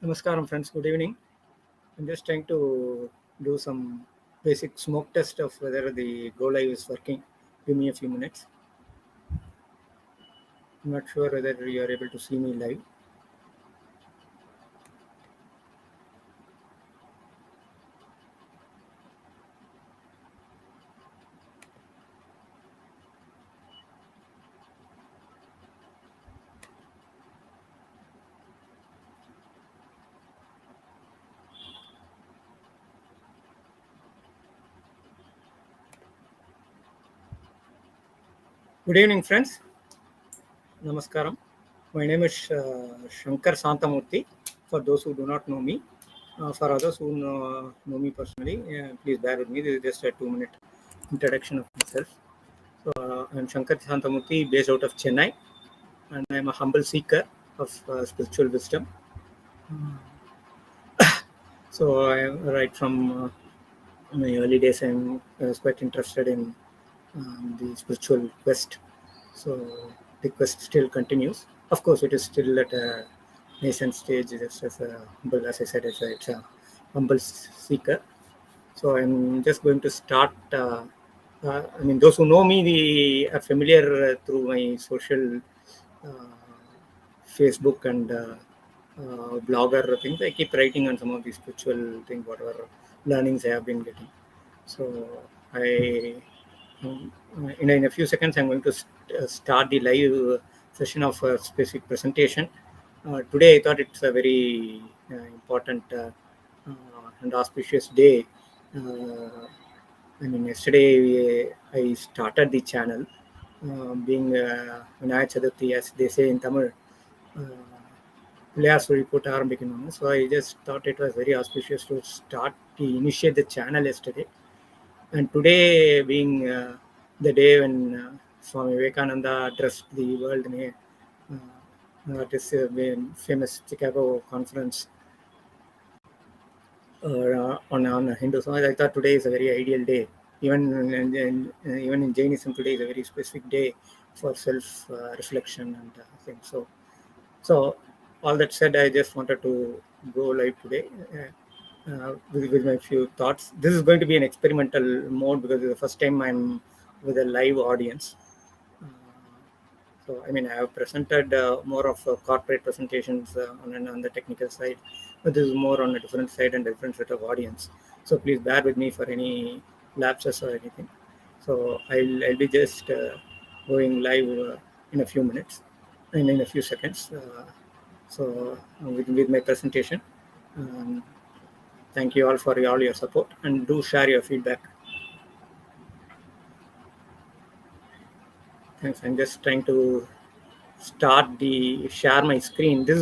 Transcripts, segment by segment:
Namaskaram friends, good evening. I'm just trying to do some basic smoke test of whether the Go Live is working. Give me a few minutes. I'm not sure whether you are able to see me live. Good evening friends. Namaskaram. My name is Shankar Santamurthy, for those who do not know me. For others who know me personally, please bear with me. This is just a 2-minute introduction of myself. So, I'm Shankar Santamurthy, based out of Chennai, and I'm a humble seeker of spiritual wisdom. So, right from my early days, I was quite interested in the spiritual quest. So the quest still continues. Of course, it is still at a nascent stage. Just as a humble, as I said, it's a humble seeker. So I'm just going to start. I mean, those who know me are familiar through my social Facebook and blogger things. I keep writing on some of these spiritual things, whatever learnings I have been getting. So in a few seconds, I'm going to start the live session of a specific presentation. Today, I thought it's a very important and auspicious day. I mean, yesterday I started the channel, being Vinayaka Chaturthi, as they say in Tamil. Pillaiyar சொல்லி போட்டு ஆரம்பிக்கணும். So I just thought it was very auspicious to initiate the channel yesterday. And today being the day when Swami Vivekananda addressed the world in this famous Chicago conference on Hinduism. I thought today is a very ideal day. Even in Jainism, today is a very specific day for self-reflection and things. So all that said, I just wanted to go live today with my few thoughts. This is going to be an experimental mode because it's the first time I'm with a live audience. So I mean, I have presented more of corporate presentations on the technical side, but this is more on a different side and a different set of audience. So please bear with me for any lapses or anything. So I'll be just going live in a few minutes and in a few seconds. So with my presentation, thank you all for all your support, and do share your feedback. Thanks. I'm just trying to share my screen. This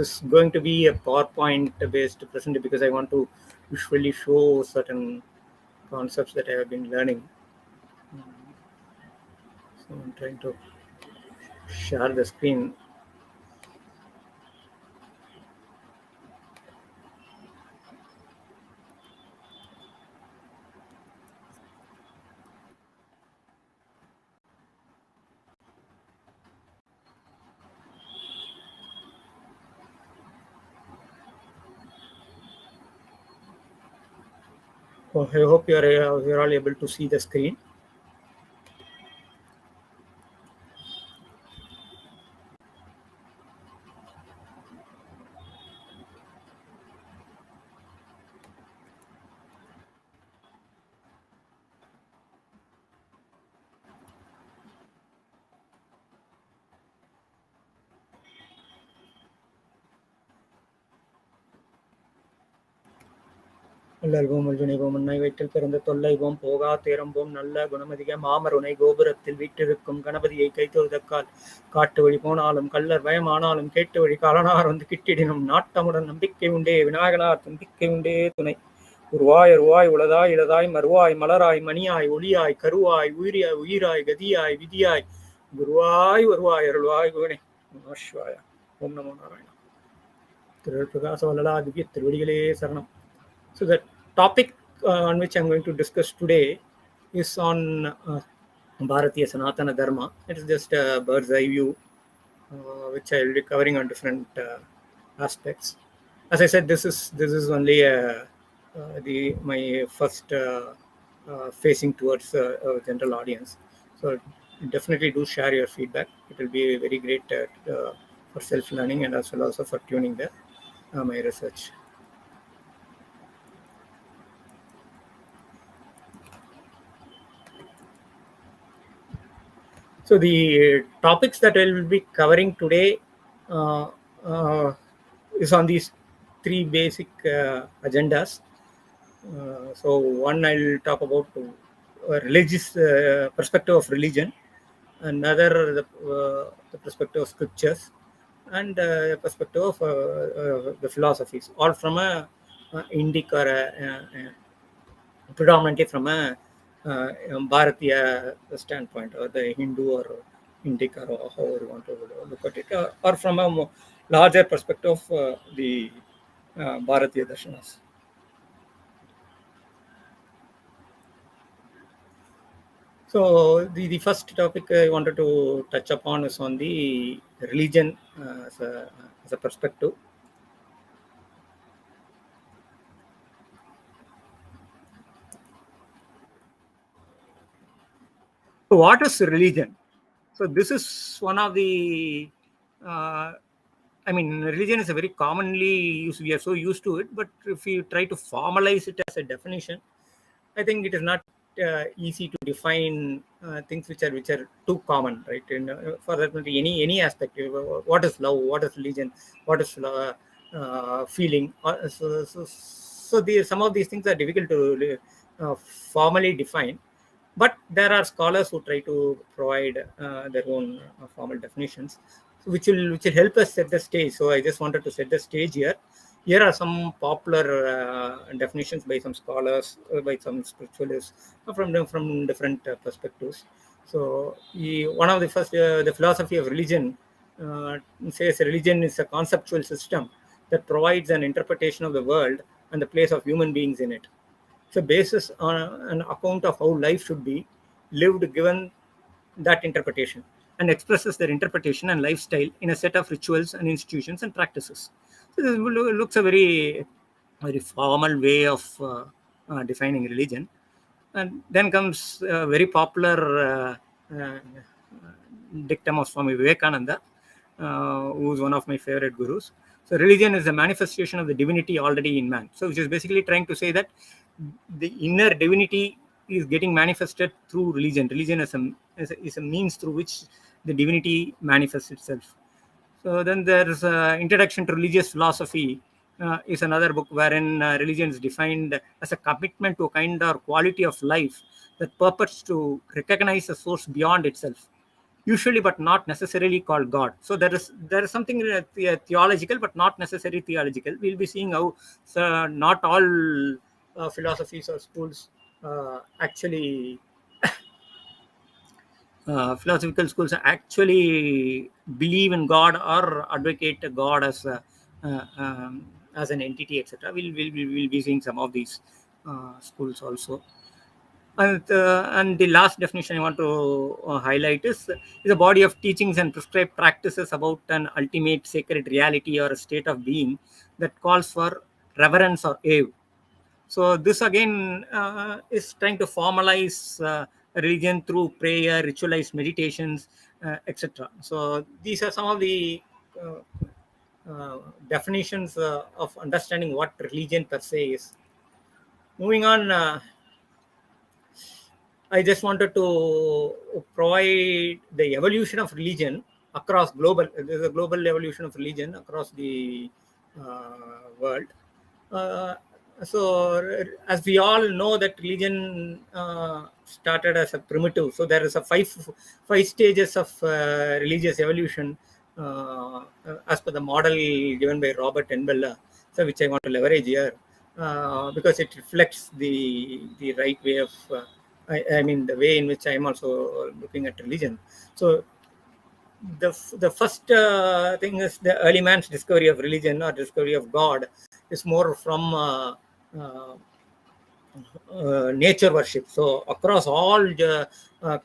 is going to be a PowerPoint based presentation because I want to visually show certain concepts that I have been learning. So I'm trying to share the screen. So I hope you're all able to see the screen. அல்லல்வோம் அல்வினைவோம் உன்னை வயிற்றில் பிறந்த தொல்லைவோம் போகா தேரம்போம் நல்ல குணமதிக மாமருனை கோபுரத்தில் வீட்டிருக்கும் கணபதியை கைத்தொழுதக்கால் காட்டு வழி போனாலும் கள்ளர் பயமானாலும் கேட்டு வழி காலனார் வந்து கிட்டிடினும் நாட்டமுடன் நம்பிக்கை உண்டே விநாயகனார் தும்பிக்கை உண்டே துணை உருவாய் அருவாய் உளதாய் இளதாய் மறுவாய் மலராய் மணியாய் ஒளியாய் கருவாய் உயிராய் கதியாய் விதியாய் குருவாய் வருவாய் அருள்வாய் குகனே நமசிவாய ஓம் நமோ நாராயணா. திருப்பிரகாச வல்லலா திவ்ய திருவடிகளே சரணம். So the topic on which I'm going to discuss today is on Bharatiya Sanatana Dharma. It is just a bird's eye view, which I will be covering on different aspects. As I said, this is only my first facing towards a general audience. So definitely do share your feedback. It will be very great for self-learning and as well also for tuning my research. So the topics that I will be covering today uh, is on these three basic agendas. So one, I'll talk about religious perspective of religion, another the perspective of scriptures, and perspective of the philosophies, all from a Indic or predominantly from a Bharatiya standpoint, or the Hindu or Indic, or however you want to look at it, or from a larger perspective of the Bharatiya darshanas. So the first topic I wanted to touch upon is on the religion as a perspective. So what is religion? So this is one of the, I mean, religion is a very commonly used. We are so used to it, but if you try to formalize it as a definition, I think it is not easy to define things which are too common, right? And for that matter, any aspect, what is love, what is religion, what is feeling. Some of these things are difficult to formally define, but there are scholars who try to provide their own formal definitions, which will help us set the stage. So I just wanted to set the stage here. Here are some popular definitions by some scholars, by some spiritualists, from different perspectives. So one of the first, the philosophy of religion says religion is a conceptual system that provides an interpretation of the world and the place of human beings in it. So basis on an account of how life should be lived given that interpretation, and expresses their interpretation and lifestyle in a set of rituals and institutions and practices. So this looks a very formal way of defining religion. And then comes a very popular dictum of Swami Vivekananda, who is one of my favorite gurus. So religion is a manifestation of the divinity already in man. So which is basically trying to say that the inner divinity is getting manifested through religion. Religion is a means through which the divinity manifests itself. So then there's Introduction to Religious Philosophy, is another book wherein religion is defined as a commitment to a kind or quality of life that purports to recognize a source beyond itself, usually but not necessarily called God. So there is something theological but not necessarily theological. We'll be seeing how not all philosophies or schools actually philosophical schools actually believe in God or advocate God as an entity, etc. We'll be seeing some of these schools also. And the last definition I want to highlight is a body of teachings and prescribed practices about an ultimate sacred reality or a state of being that calls for reverence or awe. So this again is trying to formalize religion through prayer, ritualized meditations, etc. So these are some of the definitions of understanding what religion per se is. Moving on, I just wanted to provide the evolution of religion across global. There's a global evolution of religion across the world. Uh, as we all know, that religion started as a primitive. So there is a five stages of religious evolution as per the model given by Robert Enbella. So which I want to leverage here because it reflects the right way of. I mean, the way in which I am also looking at religion. So the first thing is the early man's discovery of religion or discovery of God is more from nature worship. So across all the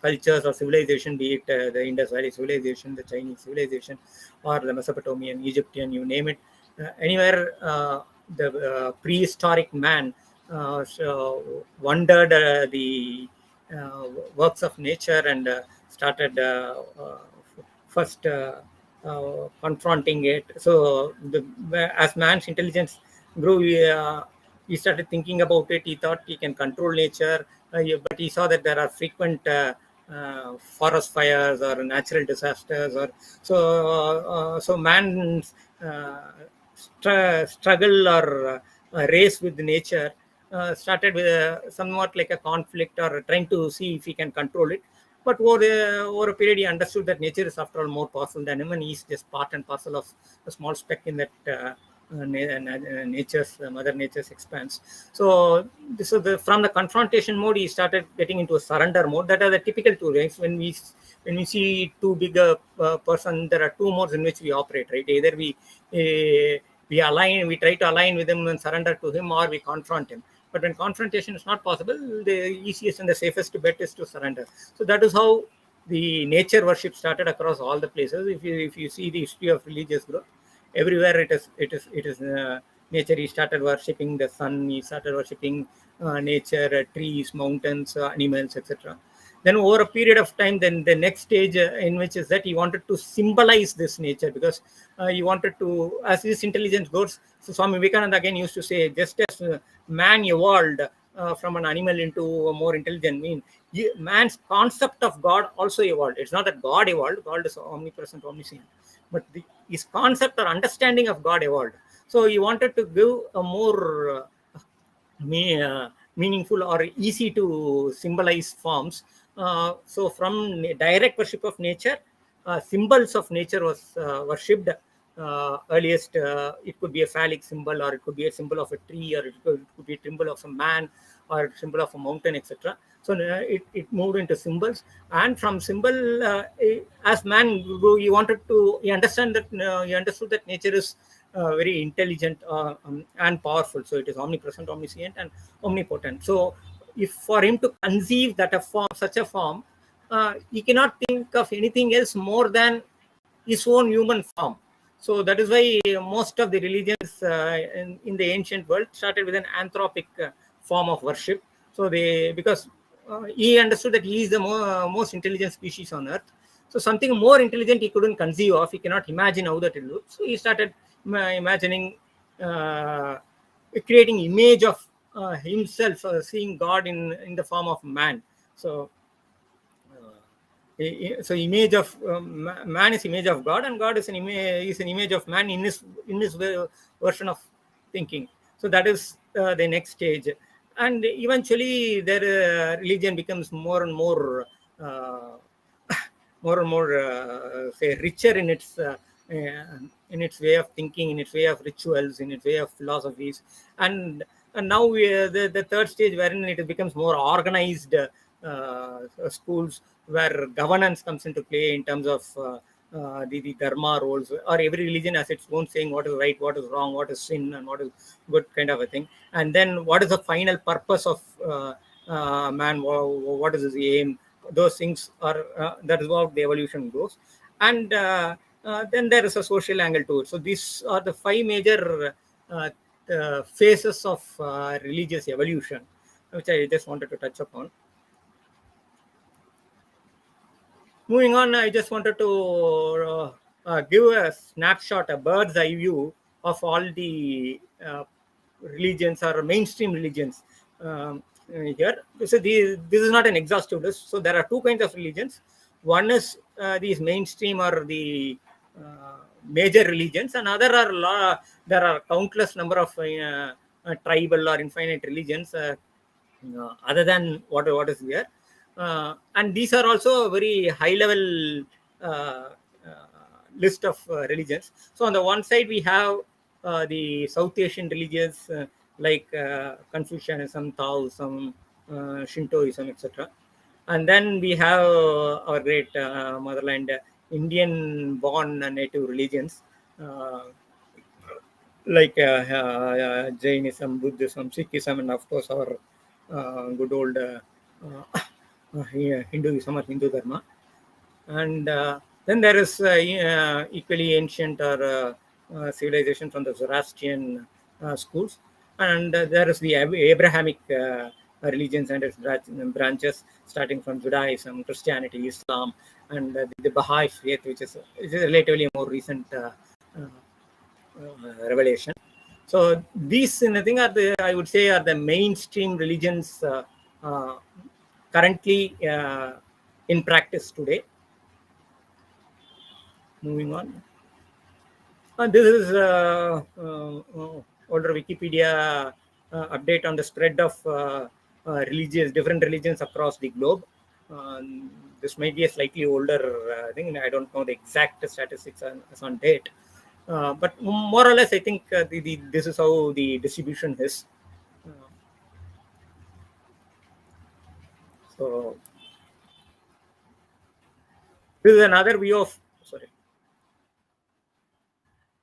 cultures or civilization, be it the Indus Valley civilization, the Chinese civilization, or the Mesopotamian, Egyptian, you name it, anywhere the prehistoric man wondered the works of nature and started first confronting it. So as man's intelligence grew, he started thinking about it. He thought he can control nature, but he saw that there are frequent forest fires or natural disasters, or so man's struggle or race with nature started with somewhat like a conflict, or trying to see if he can control it. But over a period, he understood that nature is, after all, more powerful than him, and he's just part and parcel of a small speck in that Mother Nature's expanse. So, from the confrontation mode, he started getting into a surrender mode. That are the typical two ways. When we see too big a person, there are two modes in which we operate. Right? Either we try to align with him and surrender to him, or we confront him. But when confrontation is not possible, the easiest and the safest bet is to surrender. So that is how the nature worship started across all the places. If you see the history of religious growth, everywhere it is nature. He started worshipping the sun. He started worshipping nature, trees, mountains, animals, etc. Then over a period of time, then the next stage in which is that he wanted to symbolize this nature, because he wanted to, as his intelligence goes. So Swami Vivekananda again used to say, just as man evolved from an animal into a more intelligent being, man's concept of God also evolved. It's not that God evolved. God is omnipresent, omniscient, but his concept or understanding of God evolved. So he wanted to give a more meaningful or easy to symbolize forms. So from direct worship of nature, symbols of nature was worshipped. Earliest, it could be a phallic symbol, or it could be a symbol of a tree, or it could be a symbol of a man, or a symbol of a mountain, etc. So it moved into symbols, and from symbol, as man grew, he understood that nature is very intelligent and powerful. So it is omnipresent, omniscient, and omnipotent. So if for him to conceive that such a form, he cannot think of anything else more than his own human form. So that is why most of the religions in the ancient world started with an anthropic form of worship. So because he understood that he is the most intelligent species on earth. So something more intelligent he couldn't conceive of. He cannot imagine how that it looks. So he started imagining, creating image of himself, seeing God in the form of man. So image of man is image of God, and God is an image of man in his version of thinking. So that is the next stage, and eventually their religion becomes more and more say richer in its way of thinking, in its way of rituals, in its way of philosophies, and now the third stage, wherein it becomes more organized schools, where governance comes into play in terms of the dharma roles, or every religion has its own saying what is right, what is wrong, what is sin, and what is good, kind of a thing. And then what is the final purpose of man, what is his aim, those things are that is how the evolution goes. And then there is a social angle to it. So these are the five major phases of religious evolution, which I just wanted to touch upon. Moving on, I just wanted to give a snapshot, a bird's eye view of all the religions or mainstream religions here. So this is not an exhaustive list. So there are two kinds of religions. One is these mainstream or the major religions, and there are countless number of tribal or infinite religions other than what is there. And these are also a very high level uh, list of religions. So on the one side, we have the South Asian religions like Confucianism, Taoism, Shintoism, etc. And then we have our great motherland, Indian-born native religions like Jainism, Buddhism, Sikhism, and of course our good old Hinduism or Hindu Dharma. And then there is equally ancient or civilization from the Zoroastrian schools, and there is the Abrahamic religions and its branches, starting from Judaism, Christianity, Islam, and the Baha'i faith, which is relatively a more recent revelation. So these, I think, I would say, are the mainstream religions currently in practice today. Moving on. This is older Wikipedia update on the spread of different religions across the globe. This might be a slightly older thing. I don't know the exact statistics on date. But more or less, I think this is how the distribution is. So this is another view of, sorry.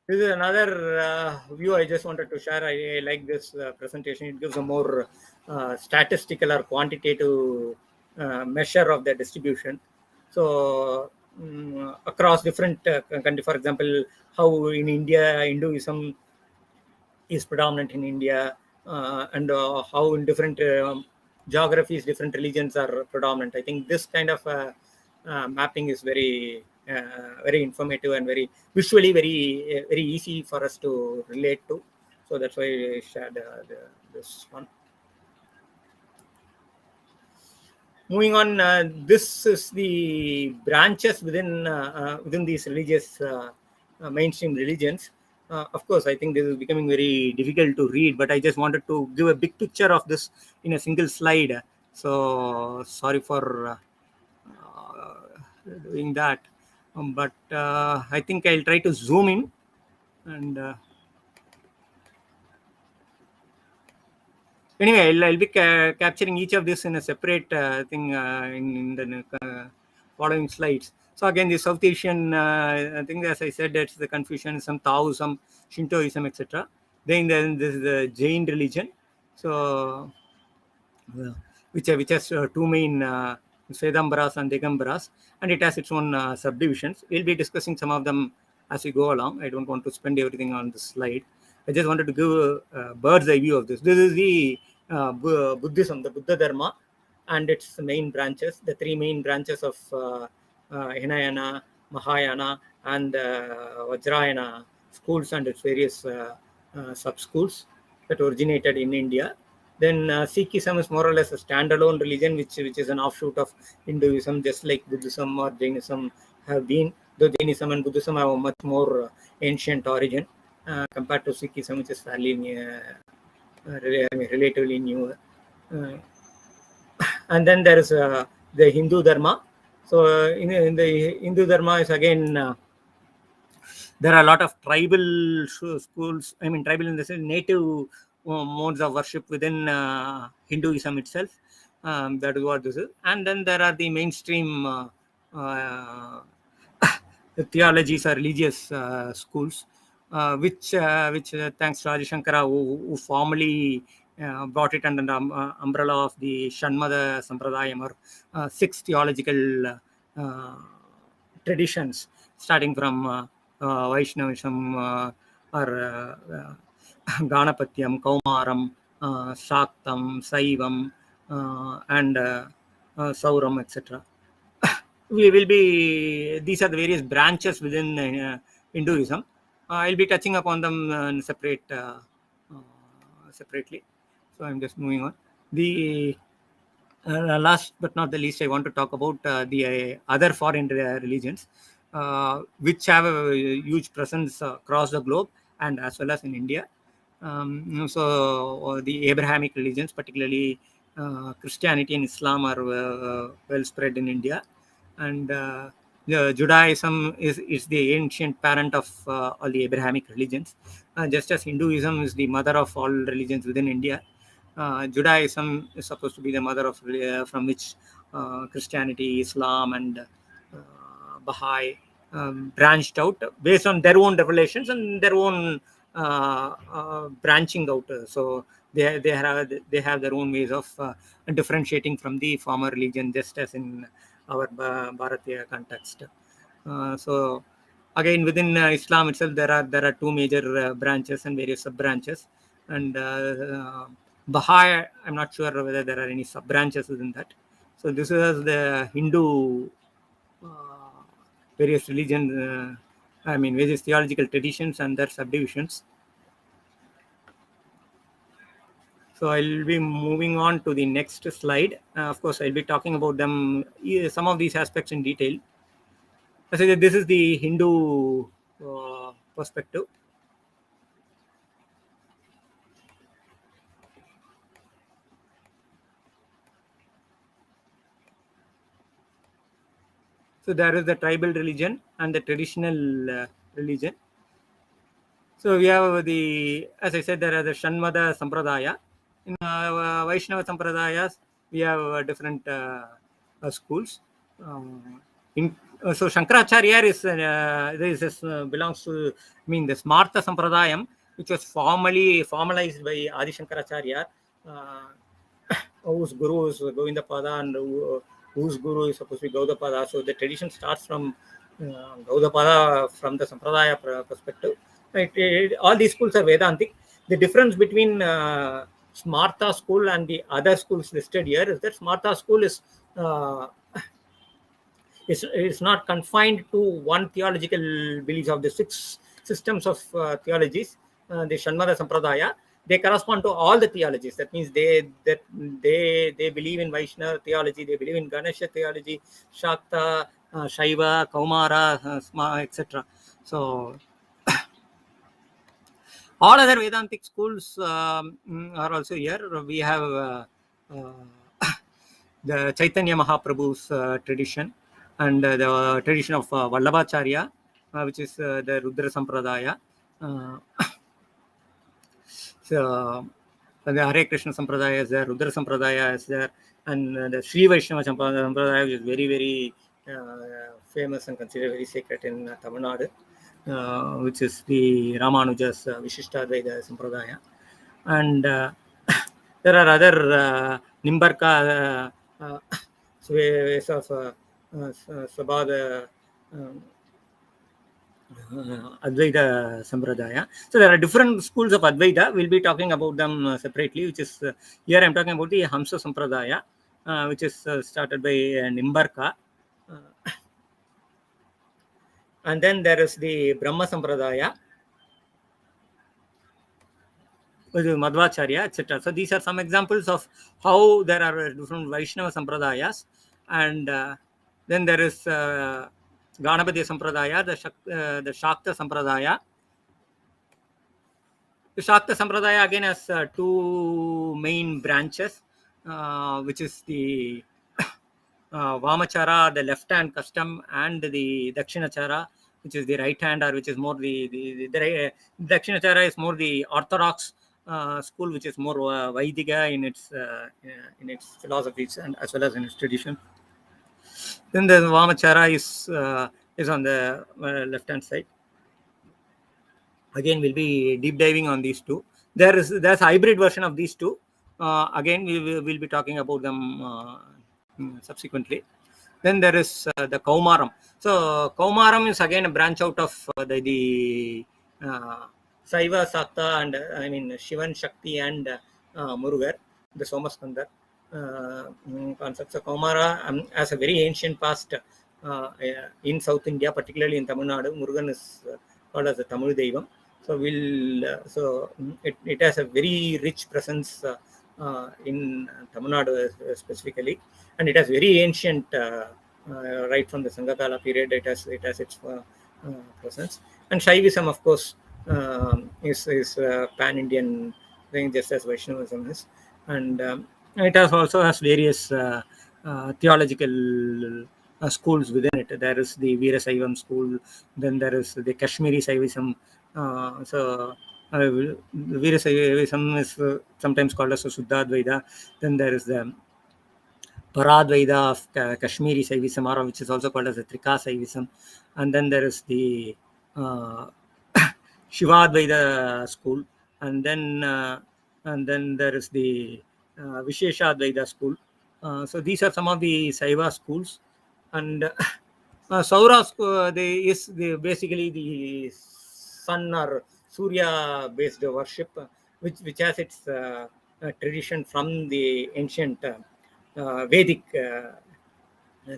This is another view I just wanted to share. I like this presentation. It gives a more statistical or quantitative measure of the distribution. So across different countries, for example, how in India Hinduism is predominant in India, and how in different geographies different religions are predominant. I think this kind of mapping is very very informative and very visually very easy for us to relate to. So that's why I shared this one. Moving on, this is the branches within these religious mainstream religions. Of course, I think this is becoming very difficult to read, but I just wanted to give a big picture of this in a single slide. So sorry for doing that, but I think I'll try to zoom in and anyway, I'll be capturing each of this in a separate thing in the following slides. So again, the South Asian, I think, as I said, that's the Confucianism, Taoism, Shintoism, etc. Then this is the Jain religion. So which has two main Svedambaras and Digambaras, and it has its own subdivisions. We'll be discussing some of them as we go along. I don't want to spend everything on this slide. I just wanted to give a bird's eye view of this. This is the Buddhism, the Buddha Dharma, and its main branches, the three main branches of Hinayana, Mahayana, and Vajrayana schools and its various sub-schools that originated in India. Then Sikhism is more or less a standalone religion, which is an offshoot of Hinduism, just like Buddhism or Jainism have been. Though Jainism and Buddhism have a much more ancient origin compared to Sikhism, which is fairly relatively new. And then there is the Hindu Dharma. So in the Hindu Dharma is again there are a lot of tribal schools. I mean, tribal in the sense native modes of worship within Hinduism itself. That is what this is. And then there are the mainstream theologies or religious schools, which thanks to Adi Shankara, who formally brought it under the umbrella of the Shanmada Sampradayam, or 6 theological traditions, starting from Vaishnavism or Ganapatyam, Kaumaram, Shaktam, Saivam, and Sauram, etc. We will be, these are the various branches within Hinduism. I'll be touching upon them separately. So I'm just moving on. The last but not the least, I want to talk about the other foreign religions, which have a huge presence across the globe and as well as in India. So the Abrahamic religions, particularly Christianity and Islam, are well spread in India. And Judaism is the ancient parent of all the Abrahamic religions, just as Hinduism is the mother of all religions within India. Judaism is supposed to be the mother of from which Christianity, Islam, and Baha'i branched out based on their own revelations and their own branching out. So they have their own ways of differentiating from the former religion, just as in our Bharatiya context. So Again, within Islam itself, there are two major branches and various sub branches. And Baha'i, I'm not sure whether there are any sub branches within that. So this is the Hindu uh, various religion, various theological traditions and their subdivisions. So I'll be moving on to the next slide. Of course, I'll be talking about them, some of these aspects in detail. So this is the Hindu perspective. So there is the tribal religion and the traditional religion. So we have as I said, there are the Shanmada Sampradaya. In Vaishnava Sampradayas, we have different schools. So Shankaracharya belongs to, the Smartha Sampradayam, which was formalized by Adi Shankaracharya, whose guru is Govindapada and whose guru is supposed to be Gaudapada. So the tradition starts from Gaudapada from the Sampradaya perspective. All these schools are Vedantic. The difference between Smartha school and the other schools listed here is that Smartha school is not confined to one theological belief of the 6 systems of theologies. The Shanmada Sampradaya, they correspond to all the theologies. That means they believe in Vaishnava theology, they believe in Ganesha theology, Shakta, Shaiva, Kaumara, etc. So all other Vedantic schools are also here. We have the Chaitanya Mahaprabhu's tradition and the tradition of Vallabhacharya, which is the Rudra Sampradaya. So the Hare Krishna Sampradaya is there, Rudra Sampradaya is there, and the Sri Vaishnava Sampradaya, which is very, very famous and considered very sacred in Tamil Nadu, which is the Ramanuja's Vishishtadvaita Sampradaya. And there are other Nimbarka ways of Sabada Advaita Sampradaya. So there are different schools of Advaita. We'll be talking about them separately, which is here I'm talking about the Hamsa Sampradaya, which is started by Nimbarka. And then there is the Brahma Sampradaya, with Madhvacharya, etc. So these are some examples of how there are different Vaishnava Sampradayas. And then there is Ganapati Sampradaya, the Shakta Sampradaya. The Shakta Sampradaya again has 2 main branches, which is the Vamachara, the left hand custom, and the Dakshinachara, which is the right hand, or which is more the Dakshinachara is more the orthodox school, which is more Vaidika in its philosophies and as well as in its tradition. Then the Vamachara is on the left hand side. Again, we'll be deep diving on these two. There's a hybrid version of these two. Again, we'll be talking about them subsequently. Then there is the Kaumaram. So Kaumaram is again a branch out of the Saiva, Sakta, and Shivan, Shakti, and Murugar, the Somaskandar concepts. of Kaumara as a very ancient past in South India, particularly in Tamil Nadu. Murugan is called as the Tamil Deivam. So it has a very rich presence in Tamil Nadu specifically, and it has very ancient right from the Sangakala period. It has its presence. And Shaivism, of course, is pan-Indian thing, just as Vaishnavism is, and it also has various theological schools within it. There is the Veera Saivam school, then there is the Kashmiri Saivism. Veera Saivism is sometimes called as a Suddhadvaita. Then there is the Paradvaita of Kashmiri Saivism, which is also called as the Trika Saivism. And then there is the Shivadvaita school, and then there is the Visheshadvaita school. So these are some of the Saiva schools, and Saura is basically the sun or Surya based worship, which has its tradition from the ancient Vedic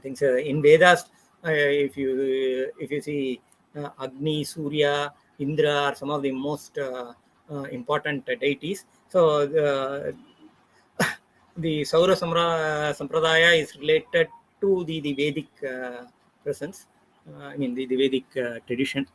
things. In Vedas, if you see Agni, Surya, Indra are some of the most important deities. So the Saura Sampradaya is related to the Vedic presence, I mean the Vedic tradition.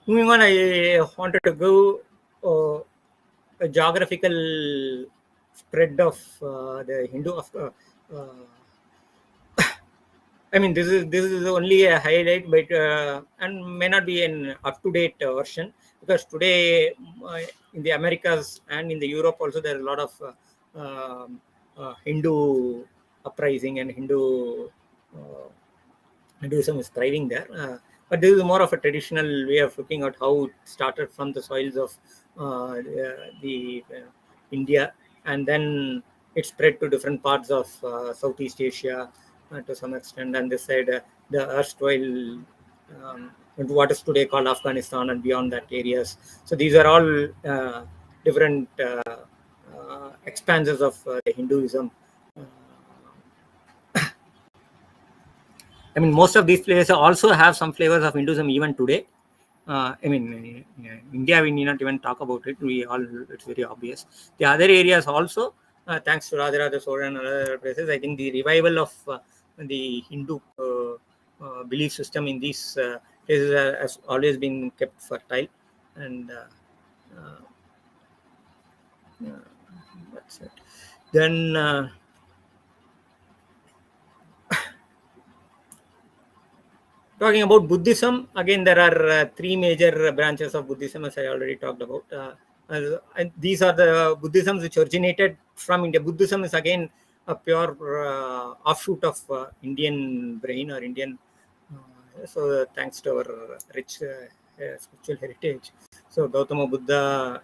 Moving on, I wanted to go a geographical spread of the Hindu of I mean, this is only a highlight, but and may not be an up-to-date version, because today in the Americas and in the Europe also there are a lot of Hindu uprising and Hinduism is thriving there. But this is more of a traditional way of looking at how it started from the soils of the India, and then it spread to different parts of Southeast Asia to some extent, and this side, the erstwhile what is today called Afghanistan and beyond that areas. So these are all different expanses of the Hinduism. I mean, most of these places also have some flavors of Hinduism even today. I mean, India, we need not even talk about it. It's very obvious. The other areas also, thanks to Rajaraja Chola and other places, I think the revival of the Hindu belief system in these places has always been kept fertile, and that's it. Then. Talking about Buddhism, again, there are three major branches of Buddhism, as I already talked about. And these are the Buddhisms which originated from India. Buddhism is again a pure offshoot of Indian brain or Indian. So, thanks to our rich spiritual heritage. So, Gautama Buddha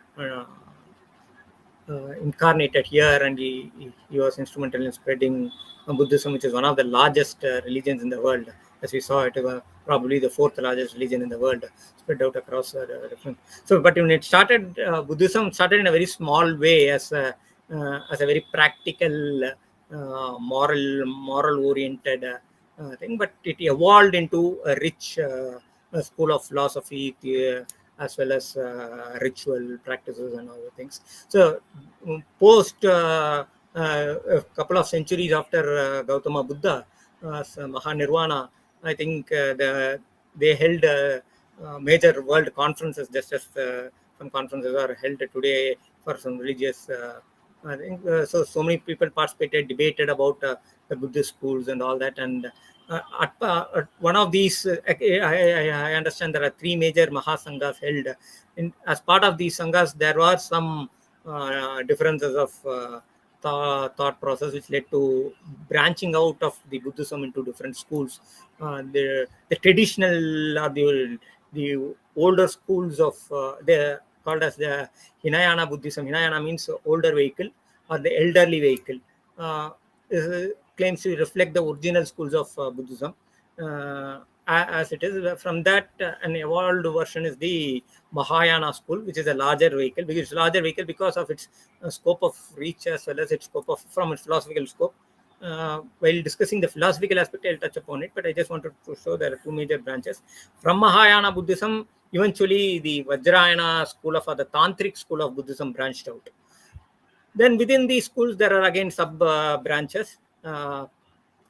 incarnated here, and he was instrumental in spreading Buddhism, which is one of the largest religions in the world. As we saw, it was probably the fourth largest religion in the world, spread out across different. So, but when it started, Buddhism started in a very small way as a very practical, moral oriented thing, but it evolved into a rich school of philosophy, as well as ritual practices and other things. So, post a couple of centuries after Gautama Buddha, Mahanirvana, I think they held major world conferences, just as some conferences are held today for some religious. I think so many people participated, debated about the Buddhist schools and all that, and at one of these, I understand there are three major Mahasanghas held. As part of these sanghas, there were some differences of thought process, which led to branching out of the Buddhism into different schools. The traditional or the older schools of the called as the Hinayana Buddhism. Hinayana means older vehicle or the elderly vehicle. Claims to reflect the original schools of Buddhism. As it is, from that, an evolved version is the Mahayana school, which is a larger vehicle. Because it's larger vehicle because of its scope of reach, as well as its scope of from its philosophical scope. While discussing the philosophical aspect, I'll touch upon it, but I just wanted to show there are two major branches. From Mahayana Buddhism, eventually the Vajrayana school of, or the Tantric school of Buddhism branched out. Then within these schools, there are again sub branches.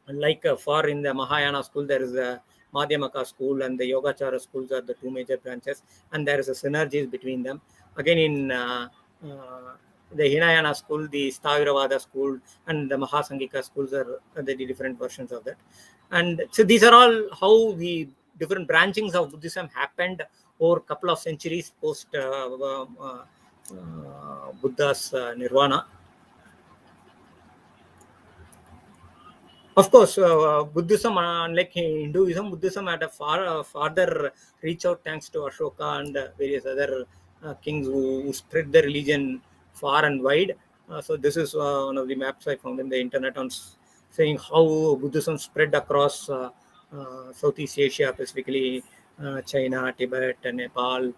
Like for in the Mahayana school, there is a Madhyamaka school, and the Yogacara schools are the two major branches, and there is a synergies between them. Again, in the Hinayana school, the Sthaviravada school, and the Mahasangika schools are the different versions of that. And so these are all how the different branchings of Buddhism happened over a couple of centuries post Buddha's nirvana. Of course, Buddhism, unlike Hinduism, Buddhism had a farther reach out thanks to Ashoka and various other kings who spread the religion far and wide. So this is one of the maps I found in the internet on saying how Buddhism spread across Southeast Asia, specifically China, Tibet, Nepal,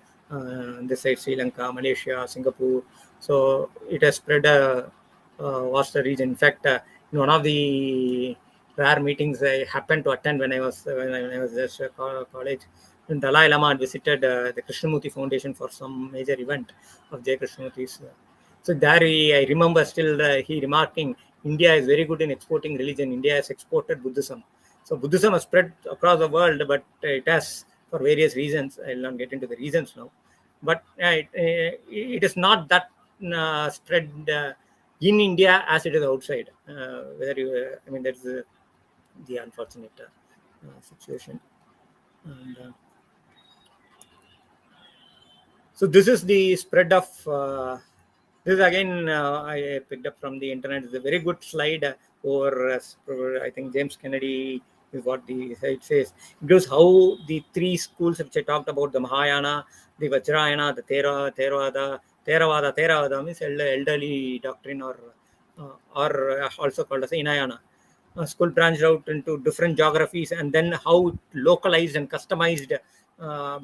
this side Sri Lanka, Malaysia, Singapore. So it has spread a vaster region. In fact, in one of the rare meetings I happened to attend when I was just college, when Dalai Lama had visited the Krishnamurti Foundation for some major event of Jai Krishnamurti's. So there I remember still he remarking, India is very good in exporting religion. India has exported Buddhism. So Buddhism has spread across the world, but it has for various reasons. I'll not get into the reasons now. But it is not that spread in India as it is outside. That's the unfortunate situation. And, so this is the spread of. This again I picked up from the internet. It's a very good slide over. I think James Kennedy is what the site says. It gives how the three schools which I talked about: the Mahayana, the Vajrayana, the Theravada means elderly doctrine, or also called as Hinayana. School branched out into different geographies, and then how localized and customized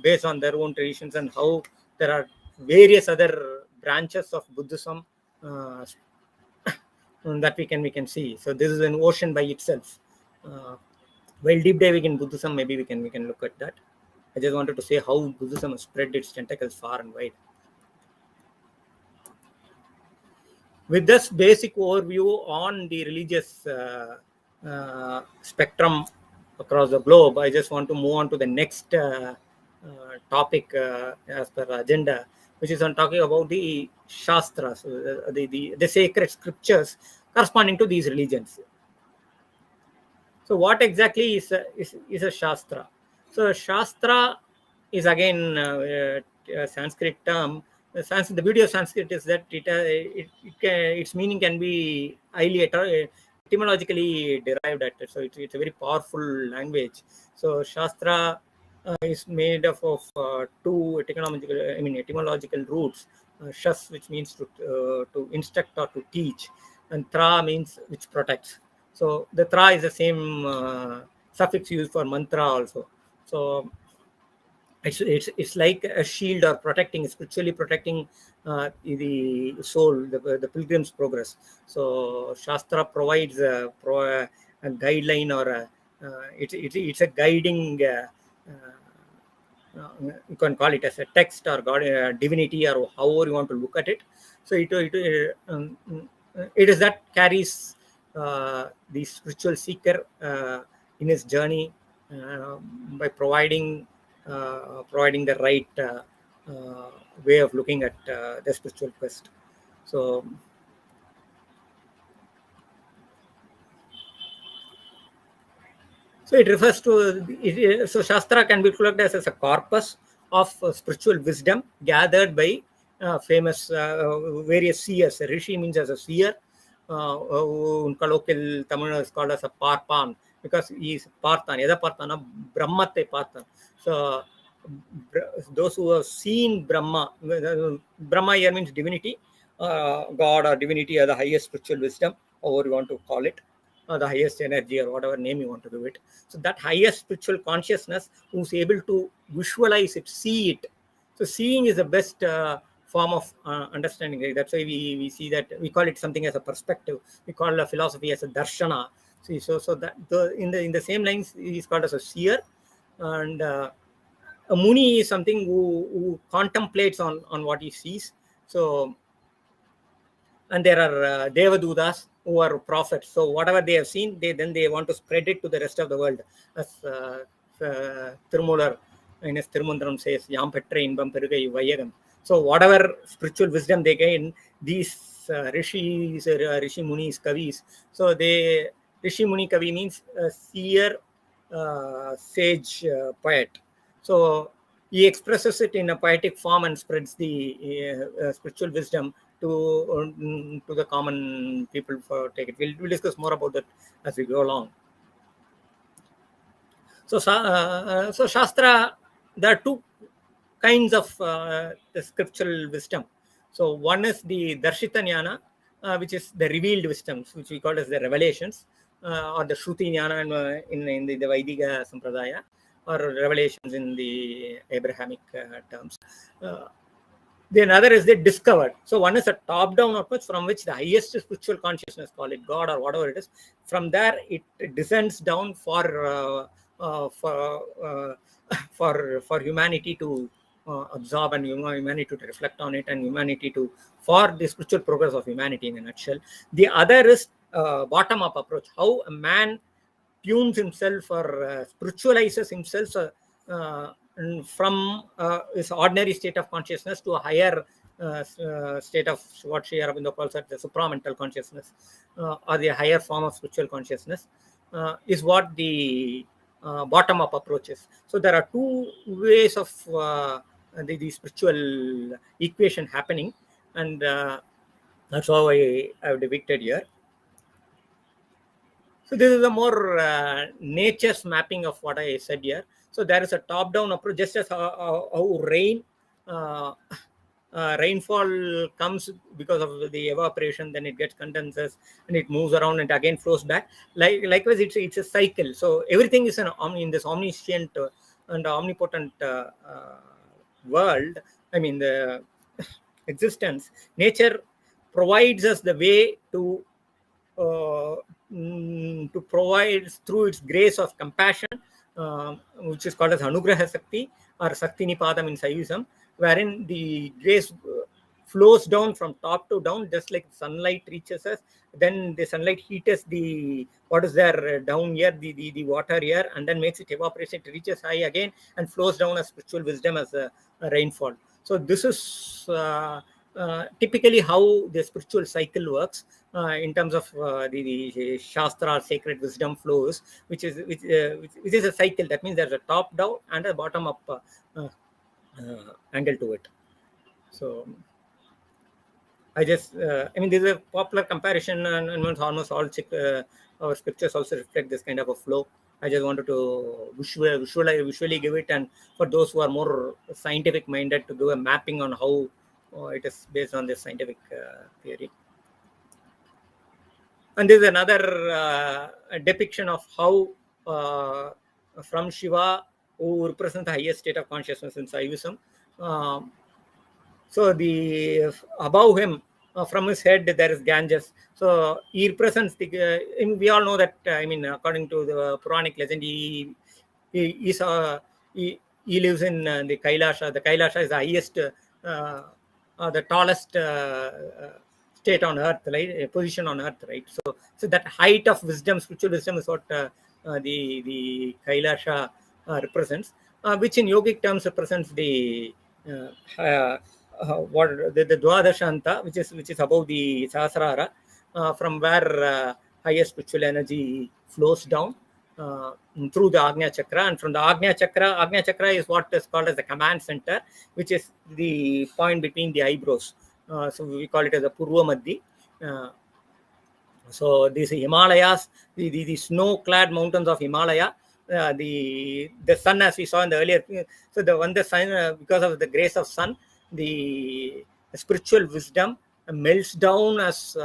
based on their own traditions, and how there are various other branches of Buddhism that we can see. So this is an ocean by itself. While deep diving in Buddhism, maybe we can look at that. I just wanted to say how Buddhism has spread its tentacles far and wide. With this basic overview on the religious spectrum across the globe, I just want to move on to the next topic as per agenda, which is on talking about the Shastras, the sacred scriptures corresponding to these religions. So what exactly is a Shastra? So Shastra is again a Sanskrit term. The beauty of Sanskrit is that its meaning can be highly etymologically derived at it. So it's a very powerful language. So Shastra is made up of two etymological roots. Shas, which means to instruct or to teach, and Tra means which protects. So the Tra is the same suffix used for mantra also. So it's like a shield or spiritually protecting the soul, the pilgrim's progress. So Shastra provides a guideline, or it's a guiding. You can call it as a text or God, divinity, or however you want to look at it. So it is that carries the spiritual seeker in his journey by providing the right way of looking at the spiritual quest. So it refers to so Shastra can be looked at as a corpus of spiritual wisdom gathered by famous various seers. Rishi means as a seer. In colloquial Tamil is called as a Parpan, because he is Parthan. Yada Parthana, Brahmate Parthan. So those who have seen Brahma here means divinity, God or divinity, or the highest spiritual wisdom, however you want to call it, or the highest energy, or whatever name you want to do it. So that highest spiritual consciousness who's able to visualize it, see it. So seeing is the best form of understanding. Right? That's why we see that we call it something as a perspective. We call a philosophy as a darshana. So that in the same lines, he's called as a seer, and a muni is something who contemplates on what he sees. So, and there are devadutas who are prophets. So whatever they have seen, they want to spread it to the rest of the world. As Tirumular in his Tirumundram says, Yam petra inbam perugai vayagam. So whatever spiritual wisdom they gain, these rishis, rishi munis, kavis. So rishi muni kavi means seer, sage, poet. So he expresses it in a poetic form and spreads the spiritual wisdom to the common people for take it. We'll discuss more about that as we go along. So Shastra, there are two kinds of the scriptural wisdom. So one is the Darshita Jnana, which is the revealed wisdoms, which we call as the revelations, or the Shruti Jnana in the Vaidika Sampradaya, or revelations in the Abrahamic terms. The another is the discovered. So one is a top-down approach from which the highest spiritual consciousness, call it God or whatever it is, from there it descends down for humanity to absorb, and humanity to reflect on it, and humanity to for the spiritual progress of humanity in a nutshell. The other is bottom-up approach, how a man tunes himself or spiritualizes himself from his ordinary state of consciousness to a higher state of what Sri Aurobindo calls the supramental consciousness, or the higher form of spiritual consciousness, is what the bottom-up approach is. So there are two ways of the spiritual equation happening, and that's how I have depicted here. So this is a more nature's mapping of what I said here. So there is a top-down approach, just as how rainfall comes because of the evaporation, then it gets condenses and it moves around and again flows back. Likewise, it's a cycle. So everything is in this omniscient and omnipotent world. I mean, the existence. Nature provides us the way to provide through its grace of compassion, which is called as Anugraha Sakti or Sakti Nipadam in Saivism, wherein the grace flows down from top to down, just like sunlight reaches us. Then the sunlight heats the what is there down here, the water here, and then makes it evaporate. It reaches high again and flows down as spiritual wisdom, as a rainfall. So this is typically how the spiritual cycle works in terms of the Shastra, sacred wisdom flows, which is a cycle. That means there's a top down and a bottom up angle to it. So I just, I mean, this is a popular comparison, and almost all our scriptures also reflect this kind of a flow. I just wanted to visually give it, and for those who are more scientific minded, to do a mapping on how it is based on this scientific theory. And this is another depiction of how from Shiva, who represents the highest state of consciousness in Saivism. So the above him, from his head, there is Ganges. So he represents the. We all know that. I mean, according to the Puranic legend, he lives in the Kailasha. The Kailasha is the highest, the tallest state on earth, right? Position on earth, right? So that height of wisdom, spiritual wisdom, is what the Kailasha represents, which in yogic terms represents the what the Dwadashanta, which is above the Sahasrara, from where higher spiritual energy flows down through the Agnya Chakra, and from the Agnya Chakra is what is called as the command center, which is the point between the eyebrows. So we call it as a Purva Madhi. So these Himalayas, the snow-clad mountains of Himalaya, the sun, as we saw in the earlier. So the sun, because of the grace of sun, the spiritual wisdom melts down as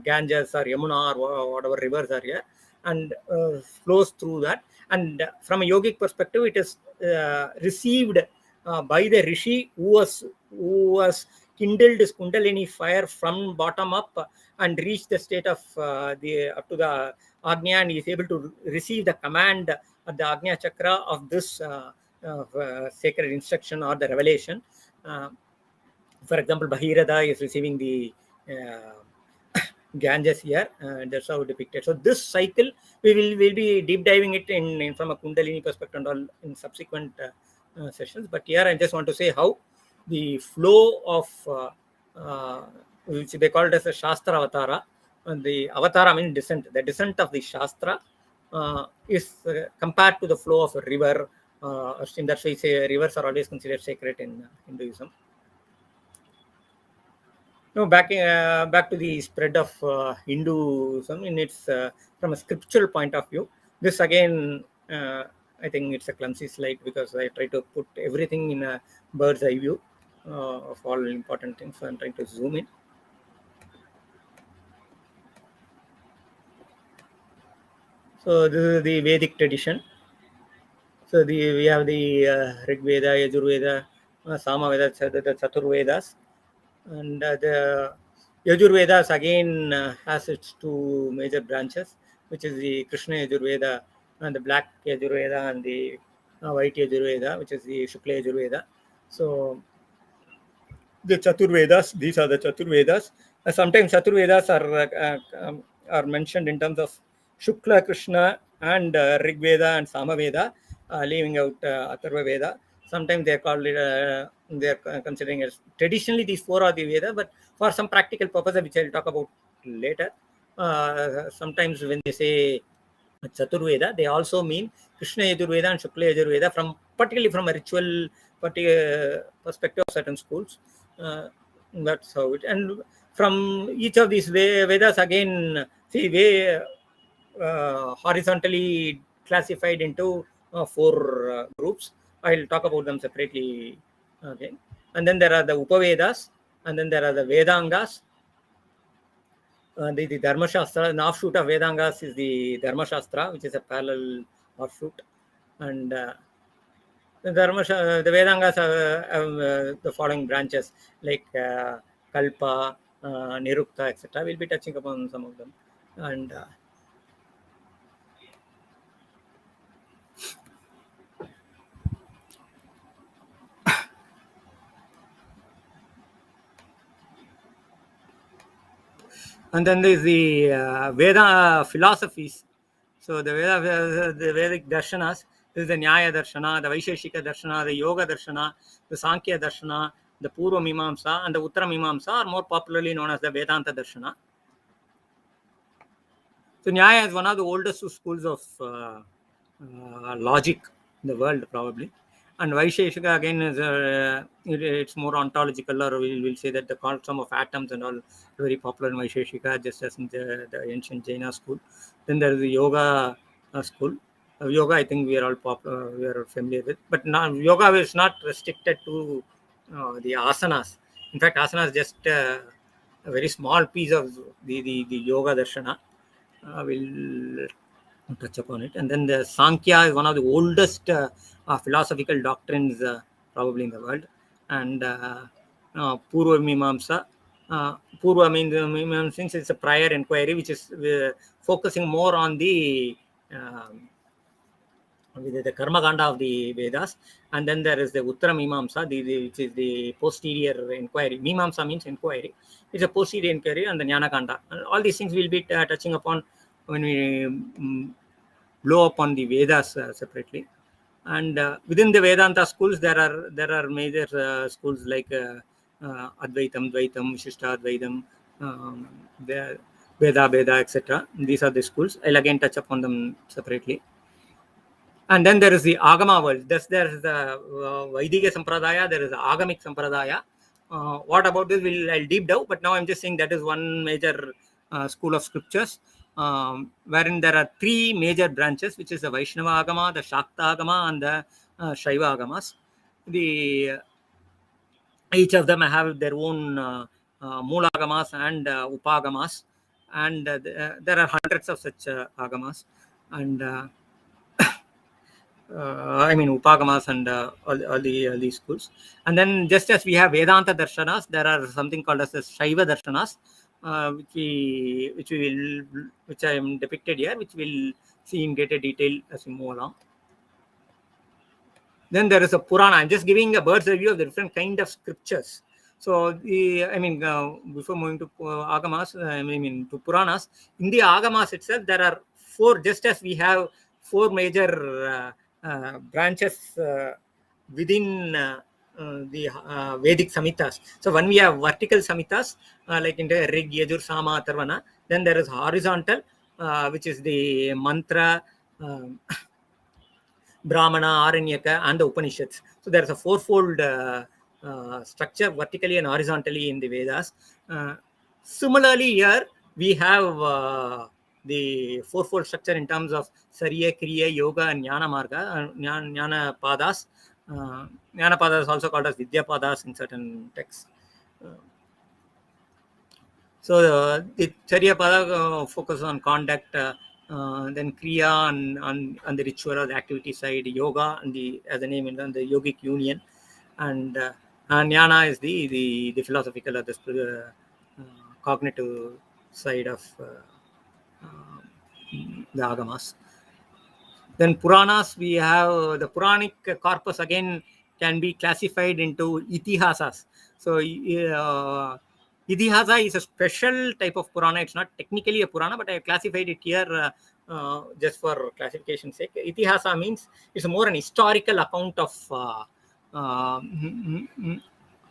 Ganges or Yamuna or whatever rivers are here, and flows through that. And from a yogic perspective, it is received by the rishi who was kindled his kundalini fire from bottom up and reached the state of up to the Agnya, and he is able to receive the command at the Agnya Chakra of this sacred instruction or the revelation. For example, Bhagirath is receiving the Ganges here, that's how depicted. So this cycle, we'll be deep diving it in from a Kundalini perspective and all in subsequent sessions. But here I just want to say how the flow of which they call it as a Shastra Avatara, and the Avatara means descent. The descent of the Shastra is compared to the flow of a river. In that way, say rivers are always considered sacred in Hinduism. Now back to the spread of Hinduism in its from a scriptural point of view. This again I think it's a clumsy slide because I try to put everything in a bird's eye view of all important things. So I'm trying to zoom in. So this is the Vedic tradition. So we have the Rigveda, Yajurveda, Samaveda, the Chaturvedas, and the Yajurvedas again has its two major branches, which is the Krishna Yajurveda and the black Yajurveda and the white Yajurveda, which is the Shukla Yajurveda. So the Chaturvedas, these are the Chaturvedas. Sometimes Chaturvedas are mentioned in terms of Shukla, Krishna, and Rigveda and Samaveda, leaving out Atarva Veda. Sometimes they are called they are considering as traditionally these four are the Veda, but for some practical purpose, which I'll talk about later, sometimes when they say Chaturveda, they also mean Krishna Yajurveda and Shukla Yajurveda, particularly from a ritual perspective of certain schools. That's how it. And from each of these Vedas, again, see, horizontally classified into four groups. I'll talk about them separately. Okay. And then there are the Upavedas, and then there are the Vedangas. The Dharma Shastra, an offshoot of Vedangas is the Dharma Shastra, which is a parallel offshoot. And the Vedangas have the following branches like Kalpa, Nirukta, etc. We'll be touching upon some of them. And then there's the Veda philosophies. So the Vedic darshanas, this is the Nyaya Darshana, the Vaisheshika Darshana, the Yoga Darshana, the Sankhya Darshana, the Purva Mimamsa, and the Uttara Mimamsa are more popularly known as the Vedanta Darshana. So Nyaya is one of the oldest schools of logic in the world, probably. And Vaisheshika again is it's more ontological, or we'll say that the quantum of atoms and all very popular in Vaisheshika, just as in the ancient Jaina school. Then there is the Yoga school. Yoga, I think we are all we are familiar with, but now yoga is not restricted to the asanas. In fact, asana is just a very small piece of the yoga darshana. We'll touch upon it. And then the Sankhya is one of the oldest philosophical doctrines probably in the world. And Purva Mimamsa. Purva means Mimamsa, it's a prior inquiry, which is focusing more on the Karma Kanda of the Vedas. And then there is the Uttara Mimamsa, which is the posterior inquiry. Mimamsa means inquiry. It's a posterior inquiry, and the Jnana Kanda. All these things we'll be touching upon when we blow up on the Vedas separately. And within the Vedanta schools, there are major schools like Advaitam, Dvaitam, Vishishta Advaitam, Veda, etc. These are the schools. I'll again touch upon them separately. And then there is the Agama world. There is the Vaidika Sampradaya, there is the Agamic Sampradaya. What about this? I'll deep dive, but now I'm just saying that is one major school of scriptures, wherein there are three major branches, which is the Vaishnava Agama, the Shakta Agama, and the Shaiva Agamas. Each of them have their own Mula Agamas and Upagamas, and there are hundreds of such Agamas. And Upagamas and all these schools. And then just as we have Vedanta Darshanas, there are something called as the Shaiva Darshanas, which I am depicted here, which we'll see in greater detail as we move along. Then there is a Purana. I'm just giving a bird's eye view of the different kind of scriptures. So before moving to Agamas, to Puranas, in the Agamas itself, there are four, just as we have four major branches within the Vedic Samhitas. So when we have vertical Samhitas, like in the Rig, Yajur, Sama, Atharvana, then there is horizontal, which is the Mantra, Brahmana, Aranyaka, and the Upanishads. So there is a fourfold structure, vertically and horizontally in the Vedas. Similarly, here we have the fourfold structure in terms of Sarya, Kriya, Yoga, and Jnana Marga, Jnana Padas. Jnana Padas is also called as Vidya Padas in certain texts. So the Charya Pada focuses on conduct, then Kriya on the ritual or the activity side, Yoga and as the name on the yogic union, and Jnana is the philosophical or the cognitive side of the Agamas. Then Puranas, we have the Puranic corpus again can be classified into Itihasas. So Itihasa is a special type of Purana. It's not technically a Purana, but I have classified it here just for classification's sake. Itihasa means it's more an historical account of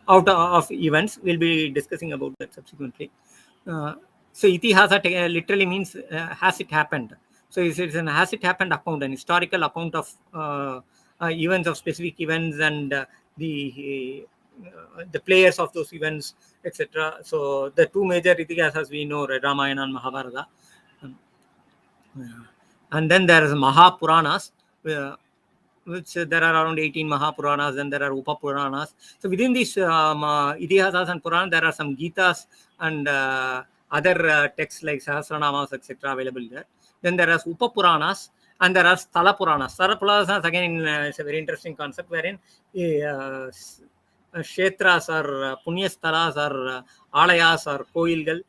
out of events. We'll be discussing about that subsequently. So Itihasa literally means has it happened. So it's an has it happened account, an historical account of events, of specific events, and the players of those events, etc. So the two major Itihasas we know, Ramayana and Mahabharata. And then there is Mahapuranas, which there are around 18 Mahapuranas, and there are Upapuranas. So within these Itihasas and Puranas, there are some Gitas and other texts like Sahasranamas, etc. available there. Then there are Upapuranas, and there are Sthala Puranas. Sthala Puranas again is a very interesting concept wherein Kshetras or Punyasthalas or Alayas or Koilgal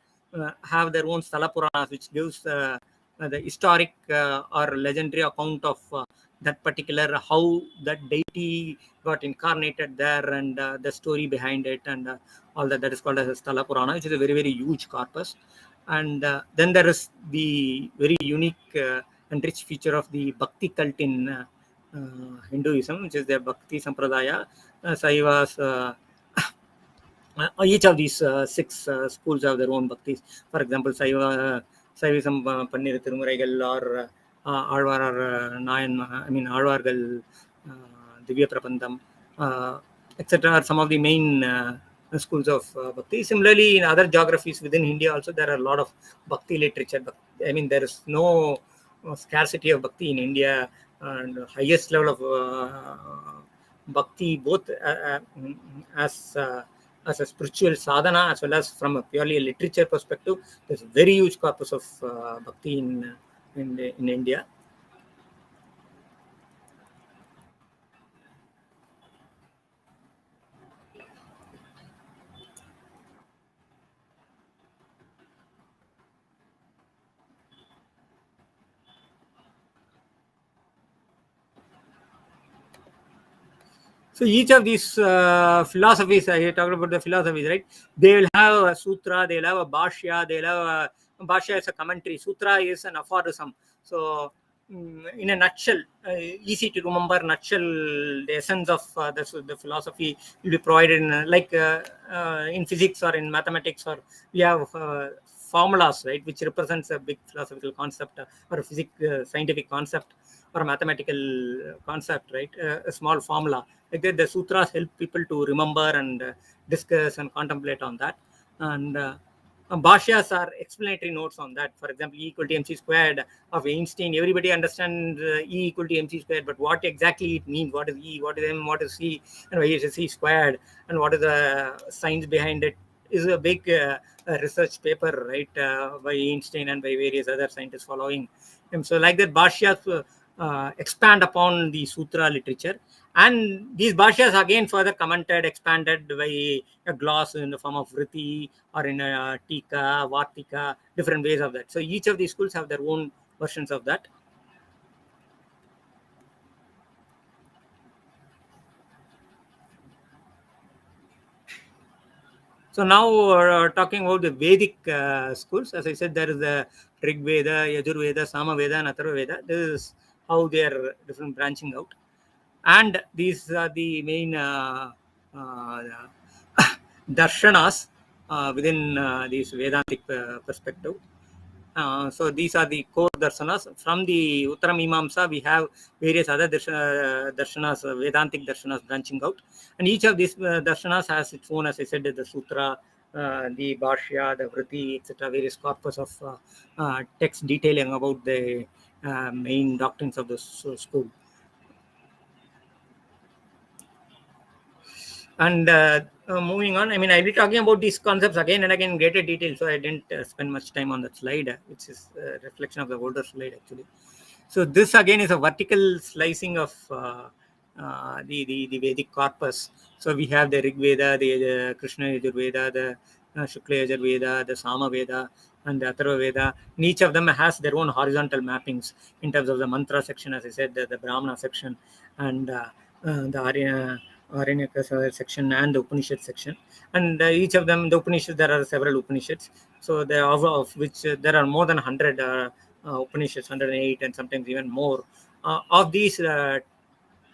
have their own Sthala Puranas, which gives the historic or legendary account of that particular, how that deity got incarnated there, and the story behind it, and all that. That is called as a Sthala Purana, which is a very, very huge corpus. And then there is the very unique and rich feature of the Bhakti cult in Hinduism, which is the Bhakti Sampradaya. Saivas, each of these six schools have their own bhaktis. For example, Saivism, Pannir Tirumuraigal, or Alvar or Nayan, Alvargal, Divya Prabandham, etc. are some of the main schools of bhakti. Similarly, in other geographies within India also, there are a lot of bhakti literature. There is no scarcity of bhakti in India, and the highest level of bhakti, both as a spiritual sadhana as well as from a purely a literature perspective. There's a very huge corpus of bhakti in India. So each of these philosophies, I talked about the philosophies, right? They will have a sutra, they will have a bhashya, they will have a bhashya is a commentary, sutra is an aphorism. So in a nutshell, easy to remember nutshell, the essence of the philosophy will be provided in, like in physics or in mathematics, or we have formulas, right, which represents a big philosophical concept or a scientific concept or a mathematical concept, right? A small formula. Like that, the sutras help people to remember and discuss and contemplate on that. And bhashyas are explanatory notes on that. For example, E equal to mc squared of Einstein. Everybody understands E equal to mc squared, but what exactly it means? What is E? What is M? What is C? And why is C squared? And what is the science behind it? Is a big research paper, right, by Einstein and by various other scientists following him. So like that, bhashyas expand upon the sutra literature, and these bhashyas again further commented, expanded by a gloss in the form of vriti or in a tika, vartika, different ways of that. So each of these schools have their own versions of that. So now we're talking about the Vedic schools. As I said, there is the Rigveda, Yajurveda, Samaveda, and Atarva Veda. This is how they are different branching out. And these are the main darshanas within this Vedantic perspective. So these are the core darshanas. From the Uttaramimamsa, we have various other darshanas, Vedantic darshanas branching out. And each of these darshanas has its own, as I said, the sutra the Bhashya, the Vritti, etc., various corpus of text detailing about the main doctrines of the school. And moving on, I mean, I'll be talking about these concepts again and again in greater detail, so I didn't spend much time on that slide, which is a reflection of the older slide actually. So this again is a vertical slicing of the Vedic corpus. So we have the Rigveda, the Krishna Yajurveda, the Shukla Veda, the Sama Veda, and the Atarva Veda. And each of them has their own horizontal mappings in terms of the mantra section, as I said, the Brahmana section, and the Aranyaka section and the Upanishad section. And each of them, the Upanishads, there are several Upanishads. So there are of which there are more than 100 Upanishads, 108, and sometimes even more. Of these, 12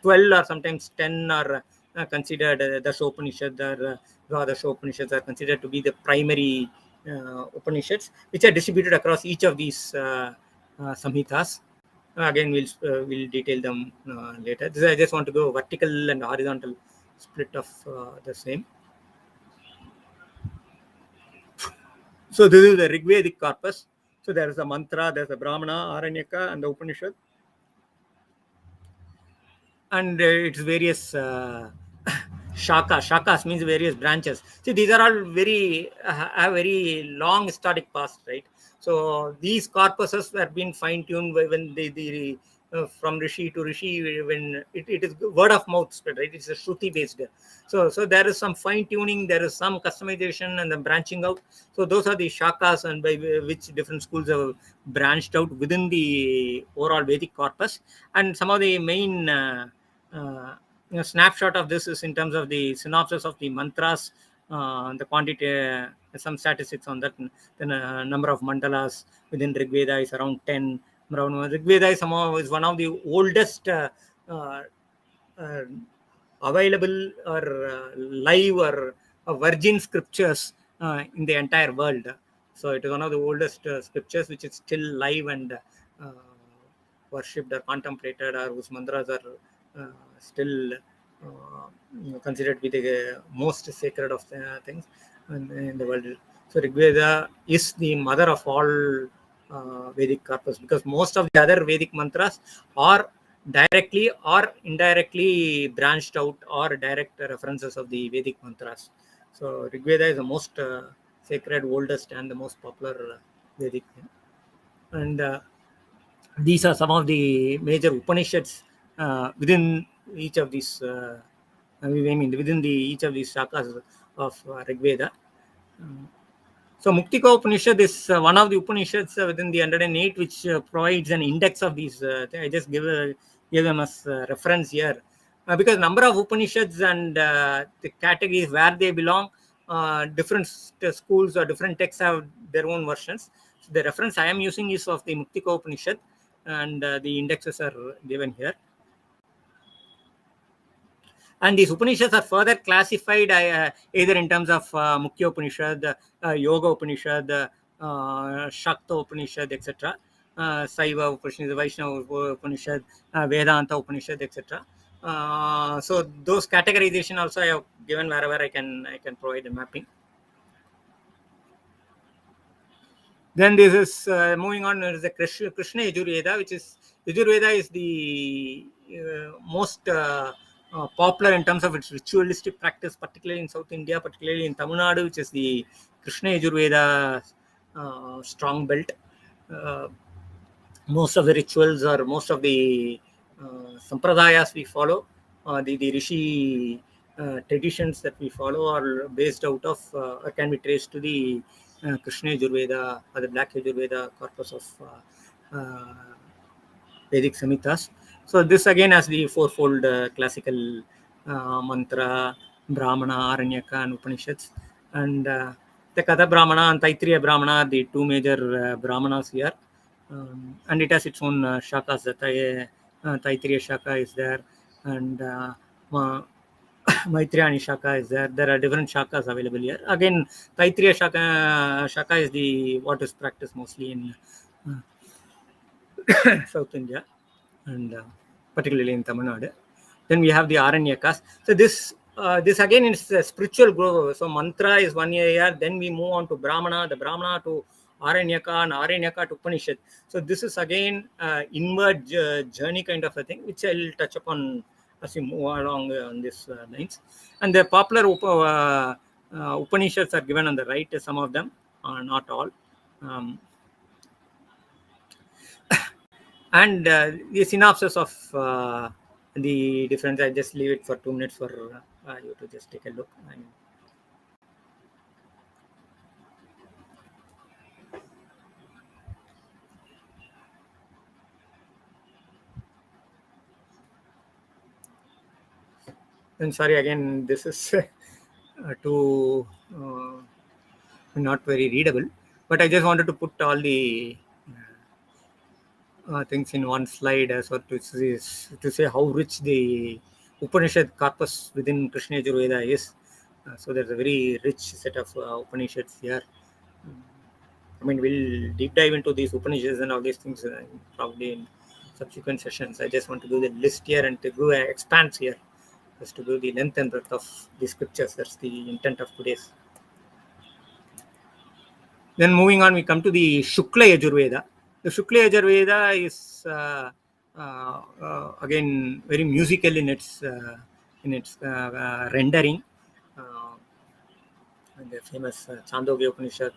or sometimes 10 are considered the Upanishad or the Upanishads are considered to be the primary Upanishads, which are distributed across each of these Samhitas. Again, we'll detail them later. I just want to go vertical and horizontal split of the same. So this is the Rigvedic corpus. So there is a mantra, there's a Brahmana, Aranyaka, and the Upanishad, and its various shakas means various branches. See, these are all have very long historic past, right? So these corpuses were being fine-tuned when the from rishi to rishi, when it is word of mouth spread, right? It's a shruti based. So there is some fine-tuning, there is some customization and then branching out. So those are the shakas, and by which different schools have branched out within the overall Vedic corpus. And some of the main snapshot of this is in terms of the synopsis of the mantras, the quantity, some statistics on that. The number of mandalas within Rigveda is around 10. Rigveda is one of the oldest uh, available or live or virgin scriptures in the entire world. So it is one of the oldest scriptures which is still live and worshipped or contemplated, or whose mantras are still considered to be the most sacred of things in the world. So Rigveda is the mother of all Vedic corpus, because most of the other Vedic mantras are directly or indirectly branched out or direct references of the Vedic mantras. So Rigveda is the most sacred, oldest, and the most popular Vedic. And these are some of the major Upanishads within each of these. Within each of these shakas of Rigveda. So Muktika Upanishad is one of the Upanishads within the 108, which provides an index of these. I just give them as reference here, because number of Upanishads and the categories where they belong, different schools or different texts have their own versions. So the reference I am using is of the Muktika Upanishad, and the indexes are given here. And these Upanishads are further classified either in terms of Mukhya Upanishad, Yoga Upanishad, Shakta Upanishad, etc. Saiva Upanishad, Vaishnava Upanishad, Vedanta Upanishad, etc. So those categorization also I have given wherever I can provide a mapping. Then this is moving on. There is the Krishna Yajurveda, which is Yajurveda is the most popular in terms of its ritualistic practice, particularly in South India, particularly in Tamil Nadu, which is the Krishna Yajurveda strong belt. Most of the rituals or most of the sampradayas we follow, the rishi traditions that we follow are based out of or can be traced to the Krishna Yajurveda or the Black Yajurveda corpus of Vedic Samhitas. So this again has the fourfold classical mantra, Brahmana, Aranyaka, and Upanishads. And the Katha Brahmana and Taittiriya Brahmana are the two major Brahmanas here. And it has its own shakas. The Taittiriya Shaka is there, and Maitrayani Shaka is there. There are different shakas available here. Again, Taittiriya Shaka is the what is practiced mostly in South India, and particularly in Tamil Nadu. Then we have the Aranyakas. So this this again is a spiritual growth. So mantra is one area, then we move on to Brahmana, the Brahmana to Aranyaka, and Aranyaka to Upanishad. So this is again inward journey kind of a thing, which I'll touch upon as we move along on this lines. And the popular Upanishads are given on the right, some of them, not all. And the synopsis of the difference, I just leave it for 2 minutes for you to just take a look. And sorry again, this is too not very readable, but I just wanted to put all the things in one slide as well to say how rich the Upanishad corpus within Krishna Yajurveda is. So there's a very rich set of Upanishads here. I mean, we'll deep dive into these Upanishads and all these things probably in subsequent sessions. I just want to do the list here and to do an expanse here, just to do the length and breadth of the scriptures. That's the intent of today's. Then moving on, we come to the Shukla Yajurveda. The Shukla Yajurveda is again very musical in its rendering. And the famous Chandogya Upanishad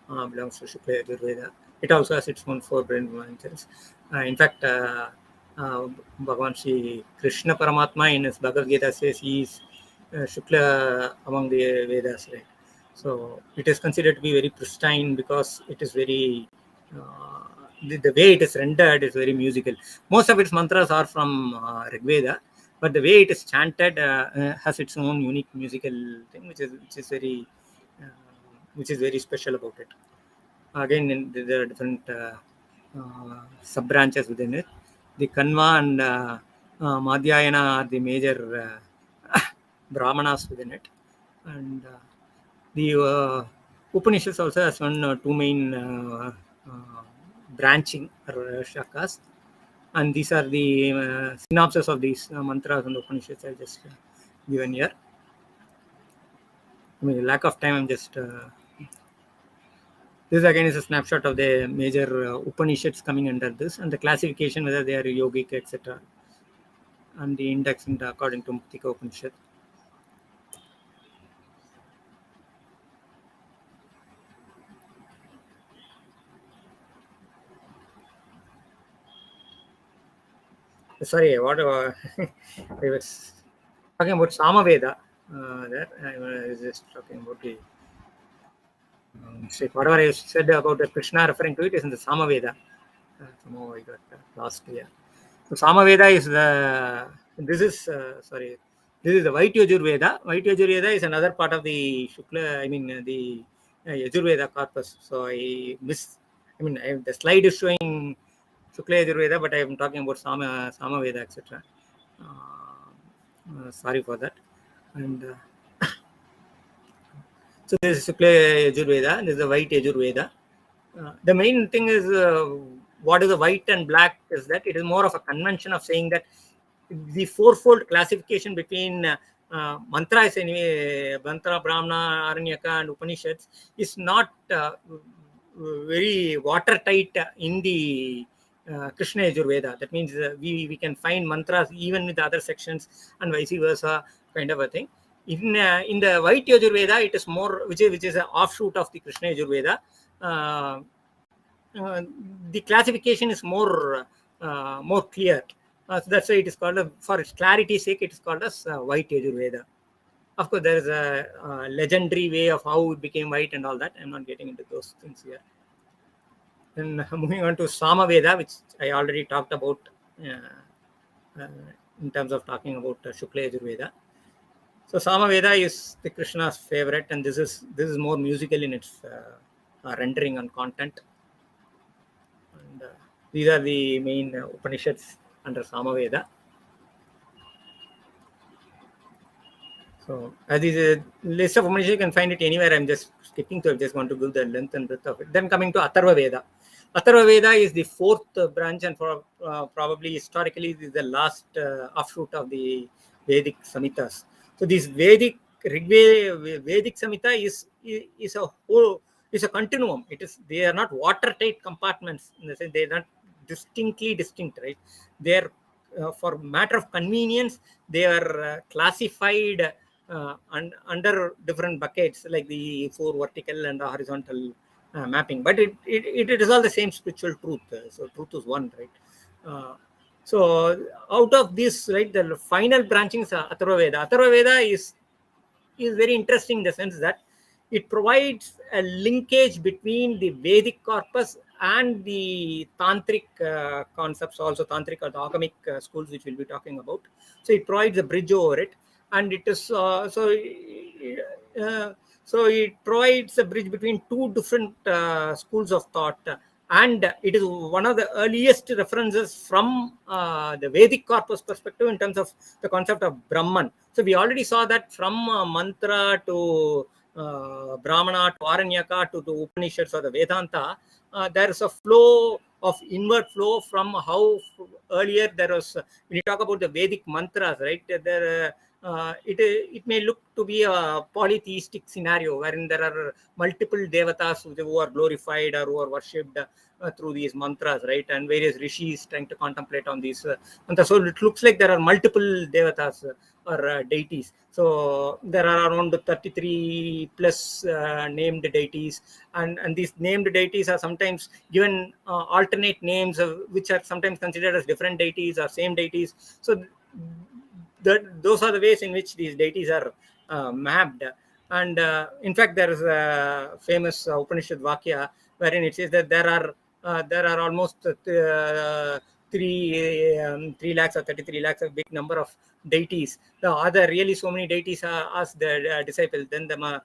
belongs to Shukla Yajurveda. It also has its own 4 branches. In fact, Bhagavan Sri Krishna Paramatma in his Bhagavad Gita says he is Shukla among the Vedas, right? So it is considered to be very pristine because it is very the way it is rendered is very musical. Most of its mantras are from Rigveda, but the way it is chanted has its own unique musical thing, which is very special about it. Again, there are different sub branches within it. The Kanva and Madhyayana are the major Brahmanas within it, and the Upanishads also has 2 main branching shakas, and these are the synopsis of these mantras and Upanishads I just given here. I mean, lack of time, I'm just this again is a snapshot of the major Upanishads coming under this, and the classification whether they are yogic, etc., and the index according to Muktika Upanishad. Sorry, what I was talking about Sama Veda. There I was just talking about the whatever I said about the Krishna referring to it is in the Sama Veda. Somehow I got lost here. So Sama Veda is this is the White Yajurveda. White Yajurveda is another part of the Shukla, the Yajurveda corpus. So I the slide is showing Shukla Yajurveda, but I am talking about Sama Veda, etc. Sorry for that. And so this is Shukla Yajurveda, this is the White Yajurveda. The main thing is what is the white and black is that it is more of a convention of saying that the fourfold classification between mantra is anyway, mantra, Brahmana, Aranyaka and Upanishads is not very watertight in the Krishna Yajurveda. That means we can find mantras even with other sections and vice versa kind of a thing. In the White Yajurveda, it is more, which is an offshoot of the Krishna Yajurveda. The classification is more clear. So that's why it is called, for its clarity's sake, it is called as White Yajurveda. Of course, there is a legendary way of how it became white and all that. I'm not getting into those things here. Then moving on to Sama Veda, which I already talked about in terms of talking about Shukla Yajurveda. So Sama Veda is the Krishna's favorite, and this is more musical in its rendering and content. And these are the main Upanishads under Sama Veda. So as is a list of Upanishads, you can find it anywhere. I'm just skipping to. I just want to give the length and breadth of it. Then coming to Atarva Veda. Atarva Veda is the 4th branch, and probably historically this is the last offshoot of the Vedic Samhitas. So this Vedic Vedic Samhita is a whole, is a continuum. They are not watertight compartments in the sense they are not distinctly distinct, right? They are for matter of convenience they are classified under different buckets like the 4 vertical and the horizontal mapping, but it is all the same spiritual truth. So truth is one, right? So out of this, right, the final branching is Atarva Veda. Atarva Veda is very interesting in the sense that it provides a linkage between the Vedic corpus and the Tantric concepts, also Tantric or the Agamic schools, which we'll be talking about. So it provides a bridge over it, and it is so it provides a bridge between two different schools of thought, and it is one of the earliest references from the Vedic corpus perspective in terms of the concept of Brahman. So we already saw that from mantra to Brahmana to Aranyaka to Upanishads or the Vedanta, there is a flow of inward flow from how earlier there was, when you talk about the Vedic mantras, right, there it may look to be a polytheistic scenario wherein there are multiple devatas who are glorified or who are worshipped through these mantras, right, and various rishis trying to contemplate on these mantras. So it looks like there are multiple devatas or deities. So there are around 33 plus named deities, and these named deities are sometimes given alternate names which are sometimes considered as different deities or same deities. So those are the ways in which these deities are mapped. And in fact, there is a famous Upanishad Vakya wherein it says that there are almost 3 lakhs or 33 lakhs, a big number of deities. Are there really so many deities? Ask the disciple. Then the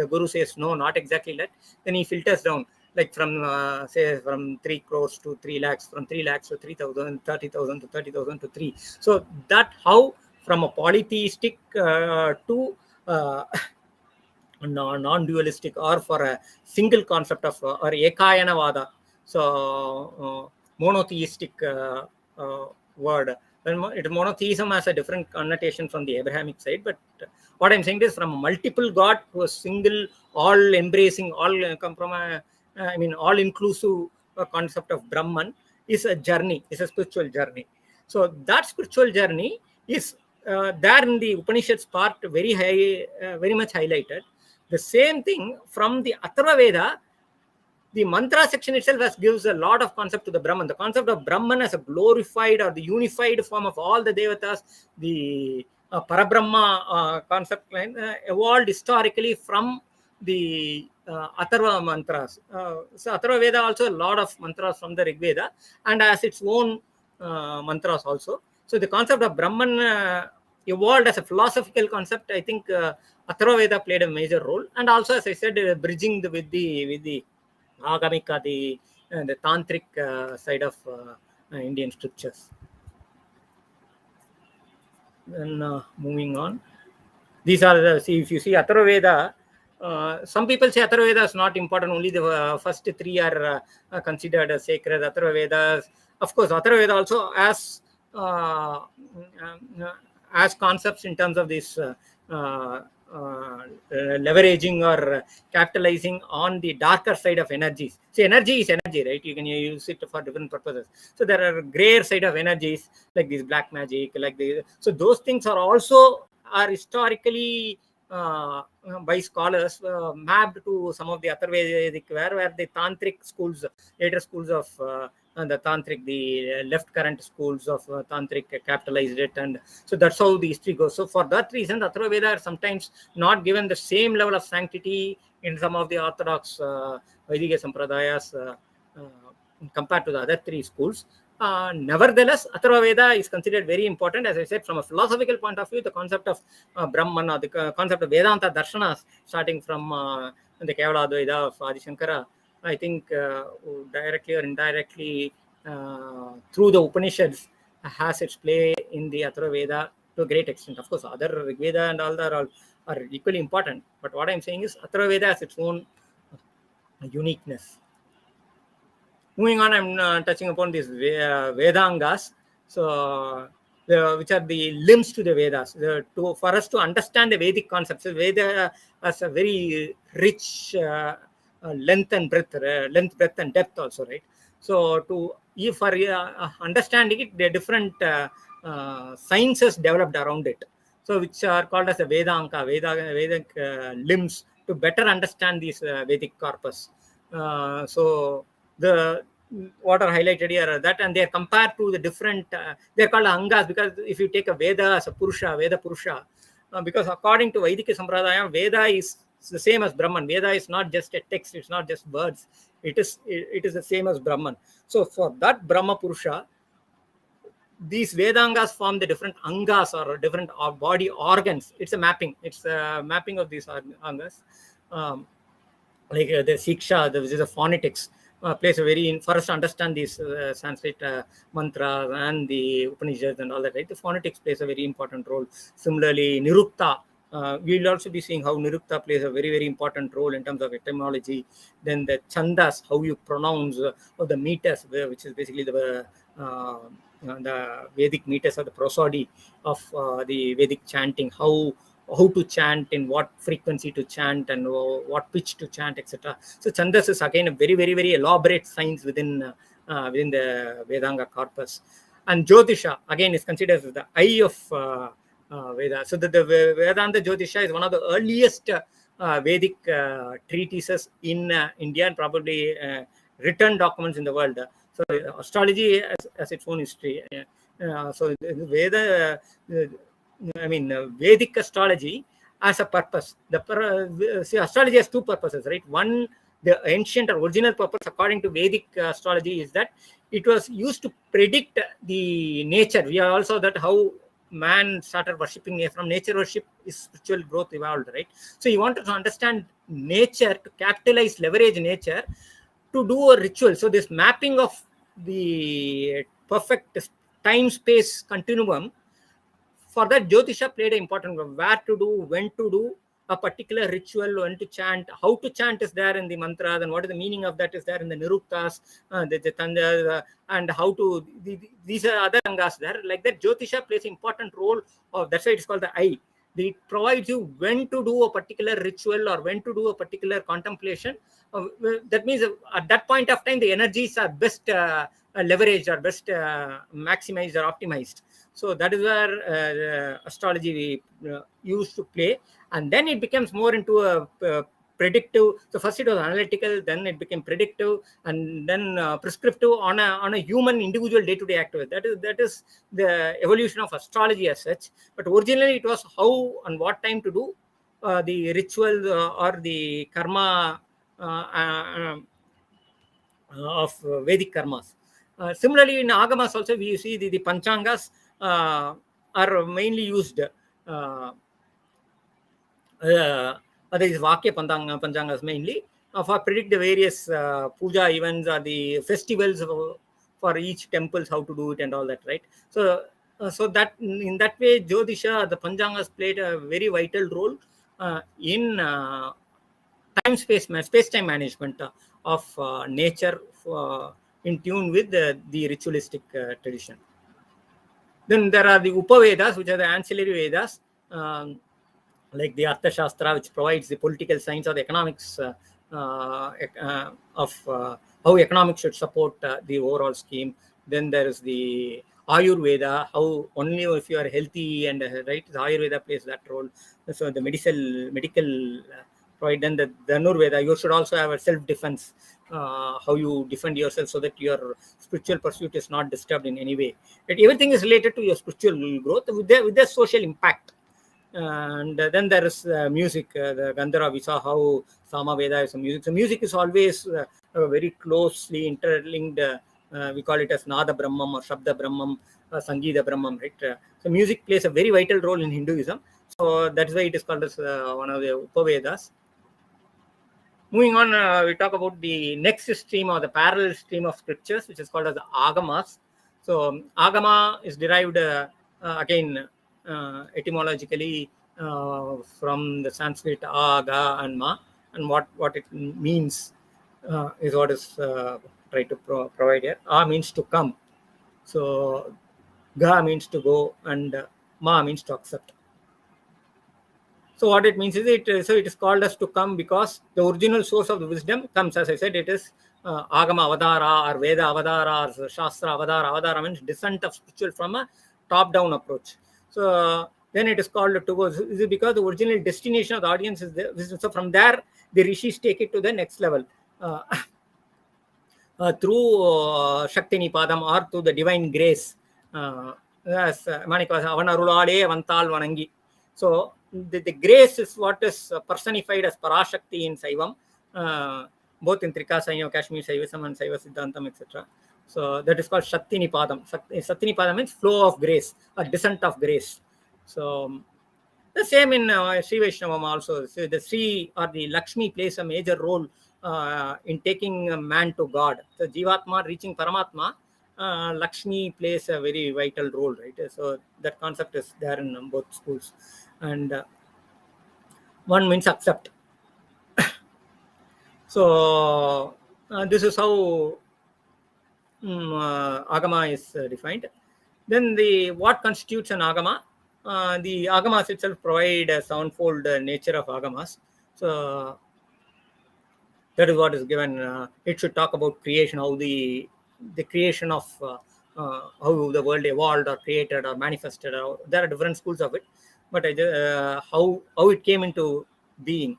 guru says, no, not exactly that. Then he filters down, like from say from 3 crores to 3 lakhs, from 3 lakhs to 3,000, 30,000 to 30,000 to 3. So that how from a polytheistic to non-dualistic, or for a single concept of or Ekayana Vada, so monotheistic word. Monotheism has a different connotation from the Abrahamic side, but what I'm saying is from a multiple God to a single, all-embracing, all-inclusive concept of Brahman is a journey, is a spiritual journey. So that spiritual journey is there in the Upanishads part very much highlighted. The same thing from the Atarva Veda, the mantra section itself gives a lot of concept to the Brahman. The concept of Brahman as a glorified or the unified form of all the devatas, the Parabrahma concept line evolved historically from the Atarva mantras. So Atarva Veda also a lot of mantras from the Rigveda and has its own mantras also. So the concept of Brahman evolved as a philosophical concept. I think Atarva Veda played a major role, and also, as I said, bridging with the Agamika, the Tantric side of Indian scriptures. Then moving on, these are if you see Atarva Veda, some people say Atarva Veda is not important, only the first 3 are considered as sacred. Atarva Vedas, of course, Atarva Veda also as concepts in terms of this leveraging or capitalizing on the darker side of energies. See, energy is energy, right? You can use it for different purposes. So there are grayer side of energies like this black magic, like the, so those things are also historically by scholars mapped to some of the Atarva Vedic, where the Tantric schools, later schools of the Tantric, the left current schools of Tantric capitalized it, and so that's how the history goes. So for that reason, the Atarva Veda are sometimes not given the same level of sanctity in some of the orthodox Vedic Sampradayas compared to the other 3 schools. Nevertheless, Atarva Veda is considered very important. As I said, from a philosophical point of view, the concept of Brahman, or the concept of Vedanta Darshanas, starting from the Kevala Advaita of Adi Shankara, I think directly or indirectly through the Upanishads has its play in the Atarva Veda to a great extent. Of course, other Rigveda and all that are equally important. But what I'm saying is Atarva Veda has its own uniqueness. Moving on, I'm touching upon these Vedangas. So which are the limbs to the Vedas. For us to understand the Vedic concepts, Veda has a very rich length, breadth, and depth also, right? So, for understanding it, the different sciences developed around it. So, which are called as the Vedic limbs to better understand these Vedic corpus. So, the what are highlighted here are that, and they are compared to the different, they're called angas, because if you take a Veda as a Veda Purusha, because according to Vedic Sampradaya, Veda is the same as Brahman. Veda is not just a text, it's not just words, it is the same as Brahman. So for that Brahma Purusha, these Vedangas form the different angas or different body organs. It's a mapping of these angas. Like the Siksha, which is the phonetics, plays a very, for us to understand these Sanskrit mantras and the Upanishads and all that, right? The phonetics plays a very important role. Similarly, Nirukta, we will also be seeing how Nirukta plays a very, very important role in terms of etymology. Then the Chandas, how you pronounce, or the meters, which is basically the Vedic meters or the prosody of the Vedic chanting, how to chant, in what frequency to chant, and what pitch to chant, etc. So Chandas is again a very, very, very elaborate science within the Vedanga corpus. And Jyotisha again is considered as the eye of Veda. So the Vedanta Jyotisha is one of the earliest Vedic treatises in India, and probably written documents in the world. So astrology has its own history. So Veda, Vedic astrology has a purpose. Astrology has two purposes, right? One, the ancient or original purpose according to Vedic astrology is that it was used to predict the nature. We are also that how man started worshipping from nature worship is spiritual growth evolved, right? So you wanted to understand nature, to capitalize, leverage nature to do a ritual. So this mapping of the perfect time-space continuum, for that Jyotisha played an important role. Where to do, when to do a particular ritual, when to chant, how to chant is there in the mantras, and what is the meaning of that is there in the Niruktas, the Tandas, and how to, these are other angas there. Like that, Jyotisha plays an important role. That's why it's called the eye. It provides you when to do a particular ritual or when to do a particular contemplation. That means at that point of time, the energies are best leveraged or best maximized or optimized. So that is where astrology used to play. And then it becomes more into a predictive. So first it was analytical, then it became predictive, and then prescriptive on a human individual day-to-day activity. That is the evolution of astrology as such. But originally it was how and what time to do the ritual or the karma of Vedic karmas. Similarly, in Agamas also we see the Panchangas are mainly used. These Vakya Panchangas mainly for predict the various puja events or the festivals for each temples, how to do it and all that, right? So that in that way, Jyotisha, the Panchangas played a very vital role in space-time management of nature in tune with the ritualistic tradition. Then there are the Upavedas, which are the ancillary Vedas, like the Artha Shastra, which provides the political science or the economics of how economics should support the overall scheme. Then there is the Ayurveda, how only if you are healthy and right, the Ayurveda plays that role. So the medical right. Then the Dhanurveda, you should also have a self-defense, how you defend yourself so that your spiritual pursuit is not disturbed in any way. But everything is related to your spiritual growth with their social impact. And then there is music, the Gandhara. We saw how Sama Veda is a music. So music is always very closely interlinked. We call it as Nada Brahmam or Shabda Brahmam, Sangeeta Brahmam, right? So music plays a very vital role in Hinduism. So that's why it is called as one of the Upavedas. Moving on, we talk about the next stream or the parallel stream of scriptures, which is called as the Agamas. So Agama is derived again etymologically from the Sanskrit Aga and Ma, and what it means is what is tried to provide here. A means to come. So Ga means to go, and Ma means to accept. So what it means is it is called as to come because the original source of the wisdom comes, as I said, it is Agama Avadara or Veda Avadara or Shastra Avadara. Avadara means descent of spiritual from a top-down approach. So then it is called to go. Is it because the original destination of the audience is there? So from there, the rishis take it to the next level. Through Shakti Nipadam or through the divine grace. As Manikva Avanarulade Avantal Vanangi. So the grace is what is personified as Parashakti in Saivam, both in Trikasaiva, Kashmir Saivism and Saiva Siddhantam, etc. So that is called Shakti Nipadam. Shakti Nipadam means flow of grace, a descent of grace. So the same in Sri Vaishnavam also. So the Sri or the Lakshmi plays a major role in taking a man to God. So Jivatma reaching Paramatma, Lakshmi plays a very vital role, right? So that concept is there in both schools. And one means accept. So this is how Agama is defined. Then what constitutes an Agama? The Agamas itself provide a sevenfold nature of Agamas. So that is what is given. It should talk about creation, how the creation of how the world evolved or created or manifested. There are different schools of it, but how it came into being.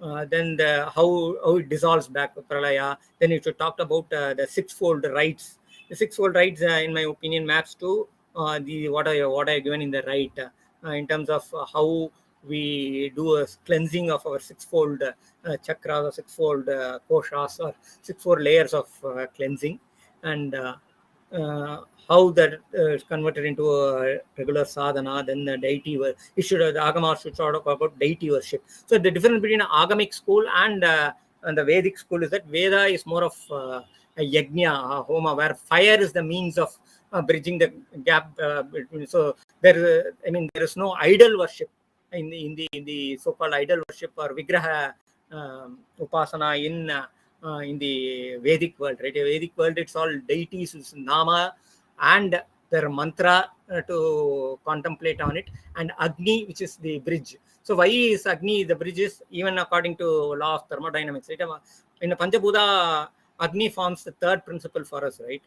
Then how it dissolves back to Pralaya. Then it should talk about the sixfold rites. The sixfold rites, in my opinion, maps to what I given in the rite in terms of how we do a cleansing of our sixfold chakras or sixfold koshas or sixfold layers of cleansing, and how that is converted into a regular sadhana. Then the deity, the Agama should talk about deity worship. So the difference between an Agamic school and the Vedic school is that Veda is more of a yajna, a homa, where fire is the means of bridging the gap between. So there is no idol worship in the so-called idol worship or vigraha upasana in the Vedic world, right? In the Vedic world, it's all deities, it's nama, and their mantra to contemplate on it, and Agni, which is the bridge. So why is Agni the bridge? Is even according to law of thermodynamics, right? In the Panchabhuta, Agni forms the third principle for us, right?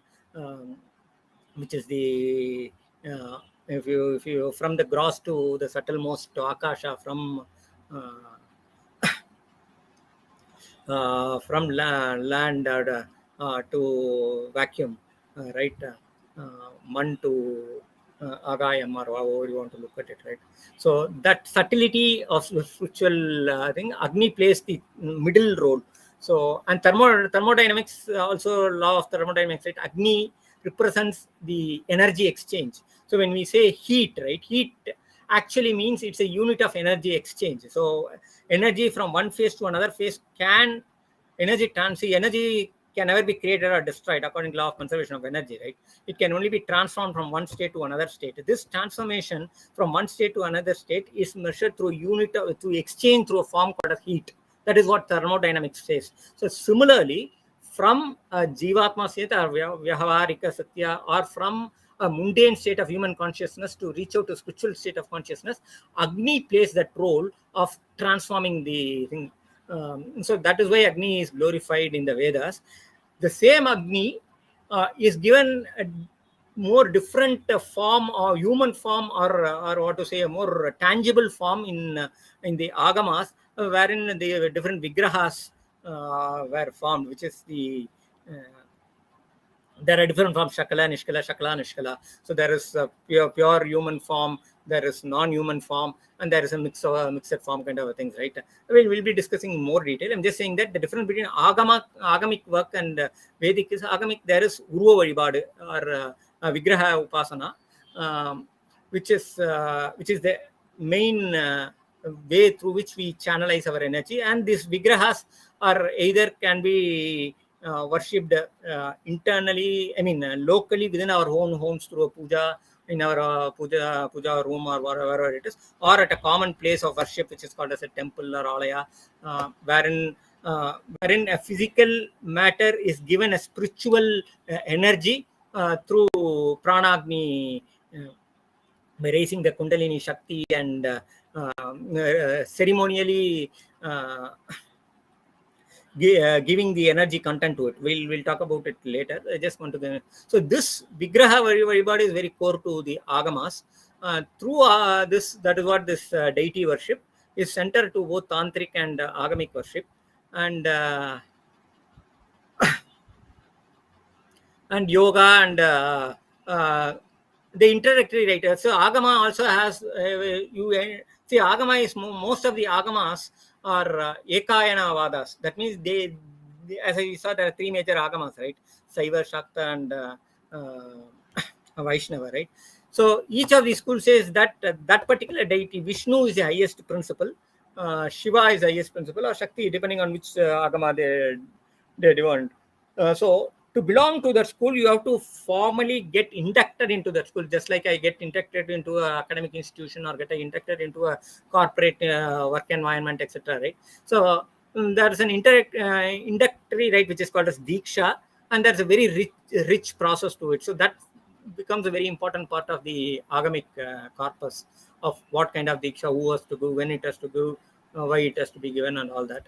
Which is the if you from the gross to the subtlemost to Akasha, from land to vacuum, right? Man to Agayam, or however you want to look at it, right? So that subtlety of spiritual thing, Agni plays the middle role. So, and thermodynamics, also law of thermodynamics, right? Agni represents the energy exchange. So when we say heat, right? Heat actually means it's a unit of energy exchange. So energy from one phase to another phase energy can never be created or destroyed according to law of conservation of energy, right? It can only be transformed from one state to another state. This transformation from one state to another state is measured through through exchange through a form called as heat. That is what thermodynamics says. So similarly, from a jivatma state or vyahavarika satya, or from a mundane state of human consciousness to reach out to spiritual state of consciousness, Agni plays that role of transforming the thing. So that is why Agni is glorified in the Vedas. The same Agni is given a more different form or human form, or what to say, a more tangible form in the Agamas, wherein the different vigrahas were formed, which is there are different forms: Shakala, Nishkala, Shakla, Nishkala. So there is a pure human form, there is non-human form, and there is a mixed form kind of things, right? We'll be discussing in more detail. I'm just saying that the difference between Agamic work and Vedic is Agamic. There is Uruva Varibadu or Vigraha Upasana, which is the main way through which we channelize our energy. And these Vigrahas are either can be worshipped internally, locally within our own homes through a puja, in our puja room or wherever it is, or at a common place of worship, which is called as a temple or alaya, wherein a physical matter is given a spiritual energy through pranagni by raising the Kundalini Shakti and ceremonially giving the energy content to it. We'll talk about it later. I just want to. So this Vigraha Varibadi is very core to the Agamas. Through this, that is what this deity worship is centered to both Tantric and Agamic worship, and yoga and the introductory writer. So Agama also has see Agama is most of the Agamas are Ekayana Vadas. That means they, as I saw, there are three major Agamas, right? Saiva, Shakta, and Vaishnava, right? So each of these schools says that that particular deity, Vishnu is the highest principle, Shiva is the highest principle, or Shakti, depending on which Agama they want. So to belong to that school, you have to formally get inducted into that school, just like I get inducted into an academic institution or get inducted into a corporate work environment, etc. Right? So there is an inductory rite which is called as Diksha, and there's a very rich process to it. So that becomes a very important part of the Agamic corpus of what kind of Diksha, who has to do, when it has to do, why it has to be given, and all that.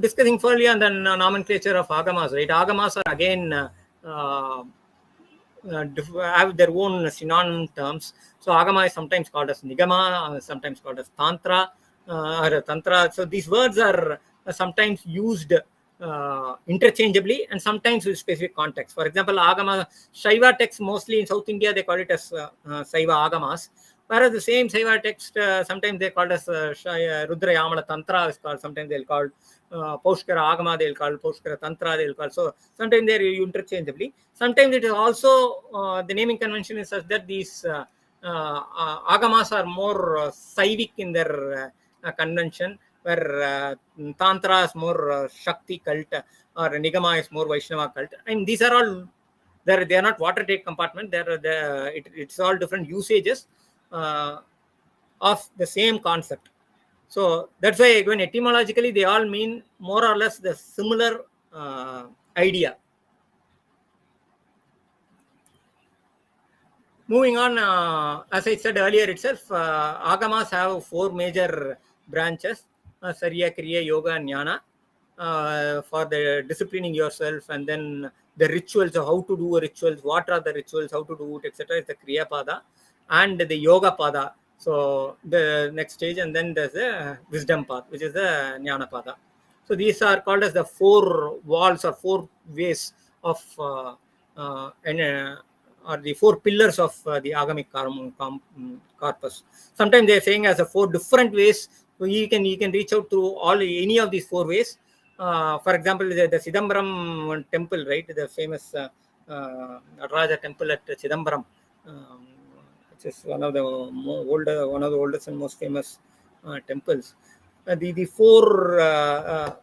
Discussing further on the nomenclature of Agamas, right? Agamas are again have their own synonym terms. So Agama is sometimes called as Nigama, sometimes called as Tantra or Tantra. So these words are sometimes used interchangeably and sometimes with specific context. For example, Agama, Shaiva texts mostly in South India, they call it as Shaiva Agamas. Whereas the same Shaiva text, sometimes they called as Rudra Yamala Tantra is called, sometimes they'll call Paushkara Agama, they'll call Paushkara Tantra, they'll call. So sometimes they're interchangeably. Sometimes it is also, the naming convention is such that these Agamas are more Saivic in their convention, where Tantra is more Shakti cult, or Nigama is more Vaishnava cult. I mean, these are all, they are not watertight compartment. It's all different usages of the same concept. So that's why when etymologically they all mean more or less the similar idea. Moving on, as I said earlier itself, Agamas have four major branches: Sarya, Kriya, Yoga, and Jnana, for the disciplining yourself, and then the rituals of how to do rituals, what are the rituals, how to do it, etc. is the Kriya Pada, and the Yoga Pada. So the next stage, and then there's the Wisdom Path, which is the Jnana Pada. So these are called as the four walls or four ways of or the four pillars of the Agamic corpus. Sometimes they are saying as a four different ways. So you can reach out to any of these four ways. For example, the Chidambaram temple, right? The famous Raja temple at Chidambaram, which is one of the oldest and most famous temples. The four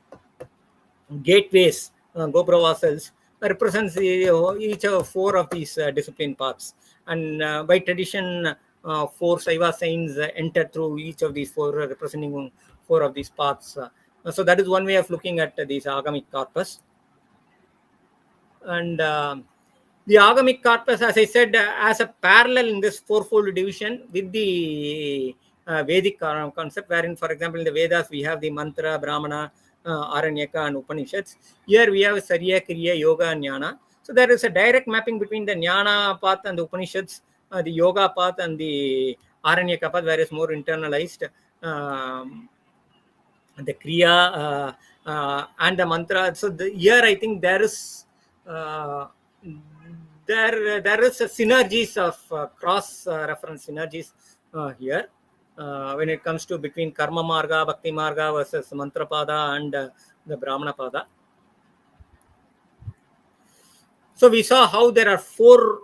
gateways, Gopura vassals, represents each of four of these discipline paths. And by tradition, four Saiva saints enter through each of these four, representing four of these paths. So that is one way of looking at these Agamic corpus. And the Agamic corpus, as I said, as a parallel in this fourfold division with the Vedic concept, wherein, for example, in the Vedas, we have the Mantra, Brahmana, Aranyaka, and Upanishads. Here we have Sarya, Kriya, Yoga, and Jnana. So there is a direct mapping between the Jnana path and the Upanishads, the Yoga path and the Aranyaka path, where it's more internalized. The Kriya and the Mantra. So here I think there is there is a synergies of cross reference synergies here when it comes to between Karma Marga, Bhakti Marga versus Mantra Pada and the Brahmana Pada. So we saw how there are four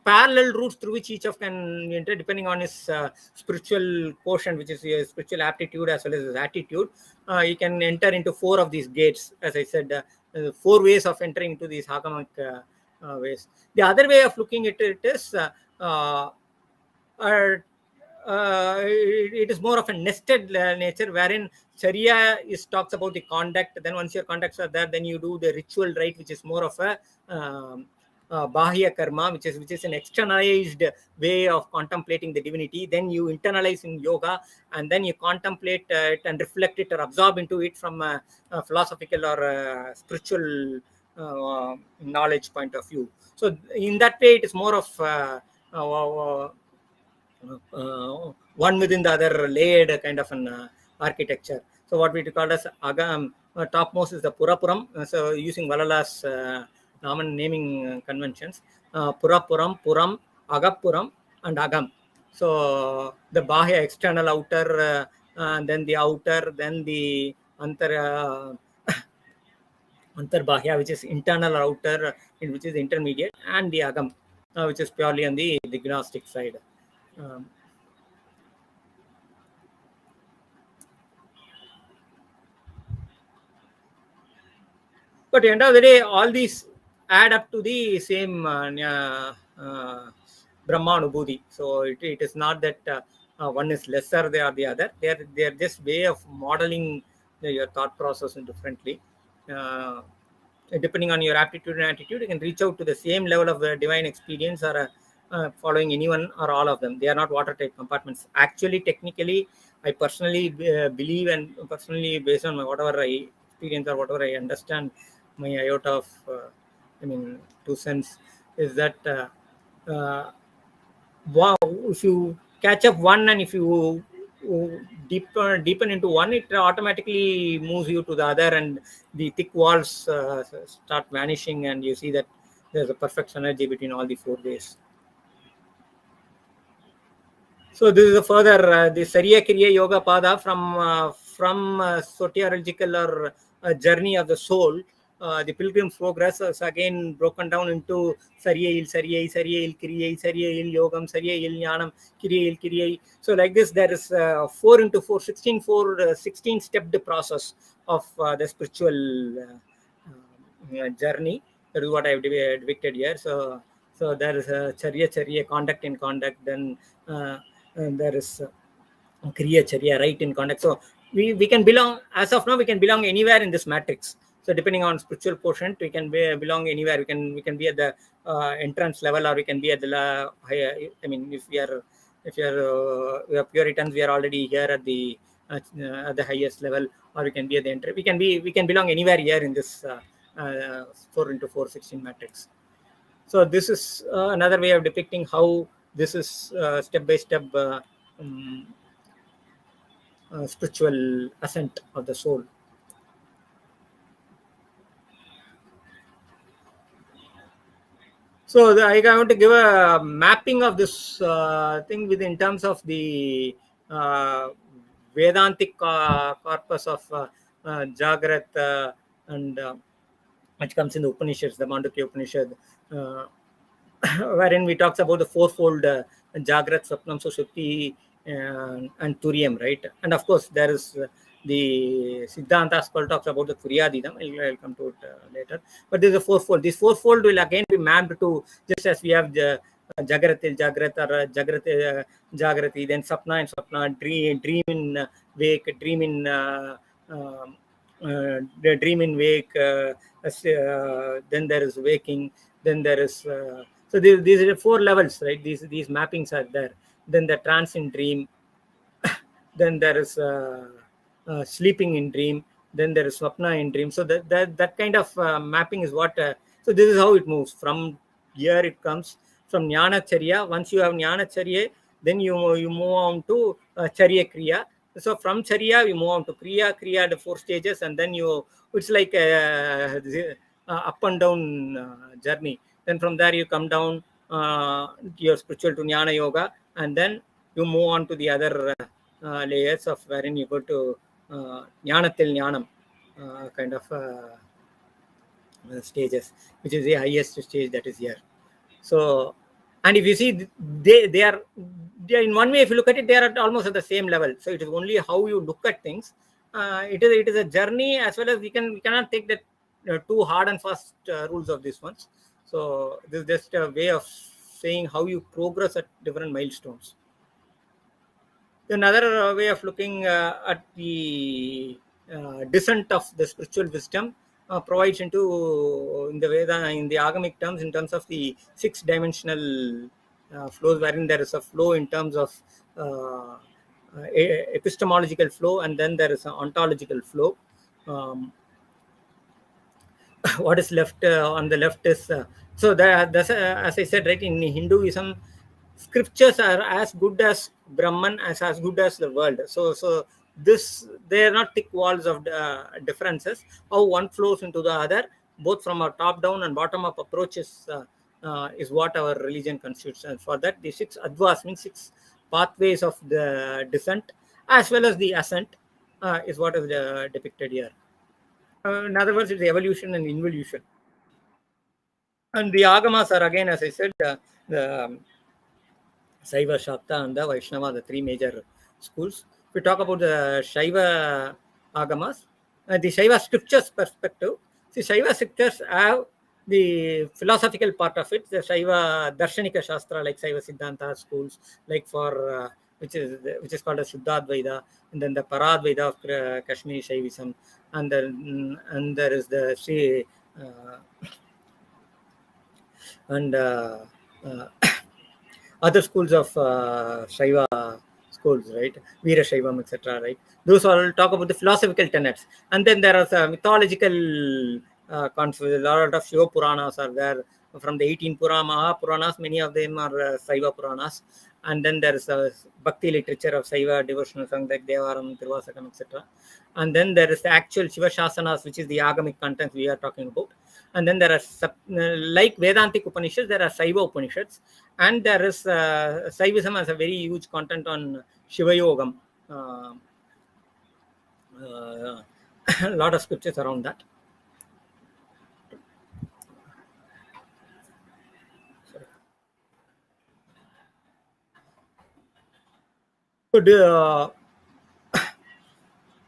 parallel routes through which each of can enter depending on his spiritual quotient, which is his spiritual aptitude as well as his attitude. He can enter into four of these gates, as I said, four ways of entering into these Agamic ways. The other way of looking at it is it is more of a nested nature, wherein Sharia talks about the conduct. Then once your conducts are there, then you do the ritual rite, which is more of a Bahya karma, which is an externalized way of contemplating the divinity. Then you internalize in yoga, and then you contemplate it and reflect it or absorb into it from a philosophical or spiritual knowledge point of view. So in that way, it is more of one within the other layered kind of an architecture. So what we call as Agam, topmost is the Purapuram. So using Valala's naming conventions, Purapuram, Puram, Agapuram, and Agam. So the Bahya, external, outer, and then the outer, then the Antarbahya, which is internal or outer, which is intermediate, and the Agam, which is purely on the Gnostic side. Um, But at the end of the day, all these add up to the same Brahmanubhuti. So it is not that one is lesser than the other. They are just way of modeling your thought process differently. Uh, Depending on your aptitude and attitude, you can reach out to the same level of divine experience or following anyone or all of them. They are not watertight compartments. Actually, technically, I personally believe, and personally, based on whatever I experience or whatever I understand, my iota of, 2 cents, is that wow, if you catch up one, and if you deepen into one, it automatically moves you to the other, and the thick walls start vanishing, and you see that there's a perfect synergy between all the 4 ways. So this is a further the Sarya Kriya Yoga Pada from soteriological or journey of the soul. The pilgrim's progress is again broken down into Sarya Il Kriya, Sarya Il Yogam, Sarya Il Jnanam, Kriya Il Kriya. So like this, there is 4 into 4, 16 stepped process of the spiritual journey. That is what I have depicted here. So there is a Charya, conduct in conduct, then and there is Kriya Charya, right in conduct. So we can belong, as of now, we can belong anywhere in this matrix. So depending on spiritual quotient, we can belong anywhere. We can be at the entrance level, or we can be at the higher. I mean, if we are we are Puritans, we are already here at the highest level, or we can be at the entry. We can belong anywhere here in this 4 into 4, 16 matrix. So this is another way of depicting how this is step by step spiritual ascent of the soul. So I want to give a mapping of this thing in terms of the uh, Vedantic corpus of Jagrat and which comes in the Upanishads, the Mandukya Upanishad, wherein we talks about the fourfold Jagrat, Sapnam, Sushupti, and Turiyam, right? And of course, there is the Siddhanta school talks about the Turyadidam. I'll come to it later. But there's a fourfold. This fourfold will again be mapped to, just as we have the Jagratil Jagrat, or Jagrati, then Sapna and Sapna, dream in wake, dream in the dream in wake, then there is waking, then there is so these are 4 levels, right? These mappings are there. Then the trance in dream, then there is sleeping in dream, then there is swapna in dream. So that kind of mapping is what so this is how it moves. From here it comes from jnana charya. Once you have jnana charya, then you move on to charya kriya. So from charya we move on to kriya, the 4 stages, and then it's like up and down journey. Then from there you come down your spiritual to jnana yoga, and then you move on to the other layers of wherein you go to jnanatil jnanam kind of stages, which is the highest stage that is here. So, and if you see, they are in one way, if you look at it, they are almost at the same level. So it is only how you look at things. It is a journey, as well as we cannot take that too hard and fast rules of these ones. So this is just a way of saying how you progress at different milestones. Another way of looking at the descent of the spiritual wisdom provides in the Veda, in the Agamic terms, in terms of the 6-dimensional flows, wherein there is a flow in terms of epistemological flow, and then there is an ontological flow. What is left on the left is so that's as I said, right, in Hinduism, scriptures are as good as Brahman as good as the world. So this, they are not thick walls of differences. How one flows into the other, both from a top down and bottom up approach, is what our religion constitutes. And for that, the 6 advas means 6 pathways of the descent as well as the ascent is what is depicted here. In other words, it's evolution and involution. And the Agamas are, again, as I said, the Saiva, Shakta, and the Vaishnava, the 3 major schools. If we talk about the Shaiva Agamas, the Shaiva scriptures perspective, the Shaiva scriptures have the philosophical part of it, the Shaiva Darshanika Shastra, like Shaiva Siddhanta schools, like for which is called as Shuddhadvaita, and then the Paradvaita of Kashmiri Shaivism, and there is the Sri and other schools of Shaiva schools, right? Veera Shaivam, etc. Right? Those all talk about the philosophical tenets, and then there are mythological concepts. A lot of Shiva Puranas are there from the 18 Puranas. Many of them are Shaiva Puranas, and then there is a Bhakti literature of Shaiva devotional songs like Devaram, Tiruvasakam, etc. And then there is the actual Shiva Shasanas, which is the Agamic content we are talking about. And then there are, like Vedantic Upanishads, there are Saiva Upanishads, and there is Saivism has a very huge content on Shiva Yogam. A lot of scriptures around that.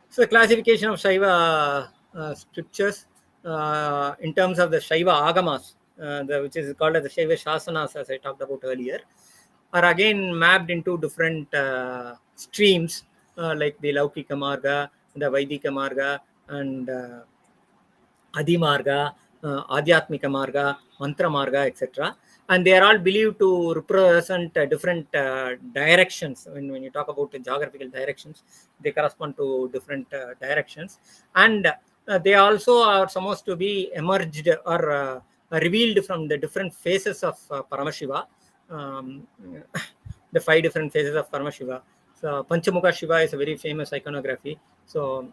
So classification of Shaiva scriptures in terms of the Shaiva Agamas, which is called as the Shaiva Shasanas, as I talked about earlier, are again mapped into different streams, like the Laukika Marga, the Vaidika Marga, and Adi Marga, Adhyatmika Marga, Mantra Marga, etc. And they are all believed to represent different directions. When you talk about the geographical directions, they correspond to different directions. And they also are supposed to be emerged or revealed from the different phases of Paramashiva, the 5 different phases of Paramashiva. So Panchamukha Shiva is a very famous iconography. So,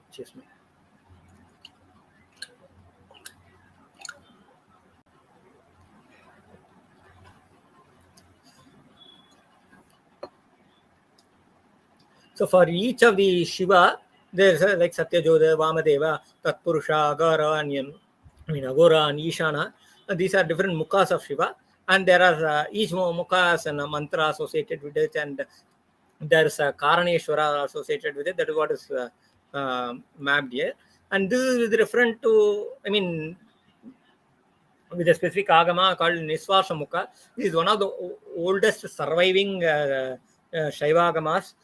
excuse me. So for each of the Shiva, there's like Satyajodha, Vamadeva, Tatpurusha, Agara, and Agora and Ishana. These are different mukhas of Shiva, and there are each mukha has a mantra associated with it, and there's a Karaneshwara associated with it. That is what is mapped here. And this is referent to, with a specific Agama called Nisvarsha Mukha. This is one of the oldest surviving Shaiva Agamas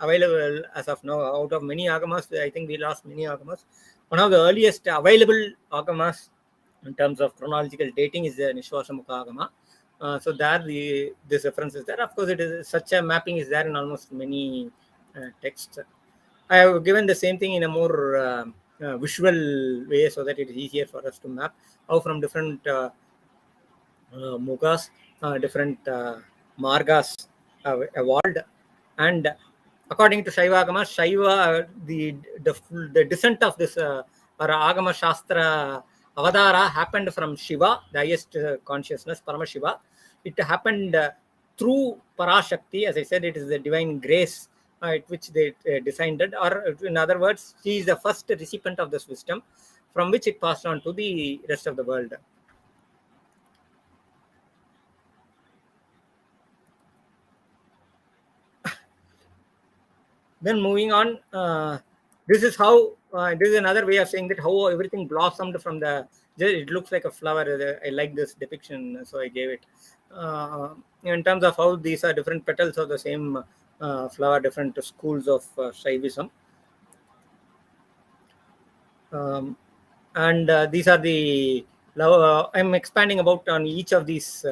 available as of now. Out of many Agamas, I think we lost many Agamas. One of the earliest available Agamas in terms of chronological dating is the Nisvarsha Mukha Agama. So there this reference is there. Of course, it is such a mapping is there in almost many texts. I have given the same thing in a more visual way so that it is easier for us to map how from different mukhas, different margas evolved. And according to Shaiva Agama, the descent of this Agama Shastra Avadara happened from Shiva, the highest consciousness, Paramashiva. It happened through Parashakti. As I said, it is the divine grace at which they descended, or in other words, she is the first recipient of this wisdom, from which it passed on to the rest of the world. Then moving on, this is how, this is another way of saying that how everything blossomed from the, it looks like a flower. I like this depiction, so I gave it. In terms of how these are different petals of the same flower, different schools of Shaivism. And these are the I'm expanding about on each of these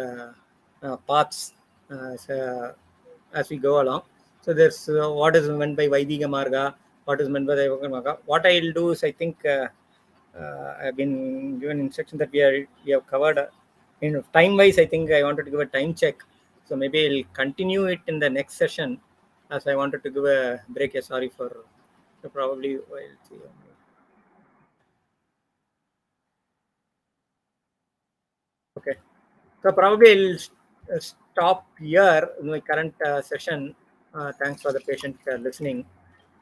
paths as we go along. So there's what is meant by Vaidika Marga, what is meant by the Yoga Marga. What I'll do is, I think I've been given instruction that we have covered. Time wise, I think I wanted to give a time check. So maybe I'll continue it in the next session, as I wanted to give a break. Sorry for probably. Well, see. Okay. So probably I'll stop here in my current session. Thanks for the patient listening.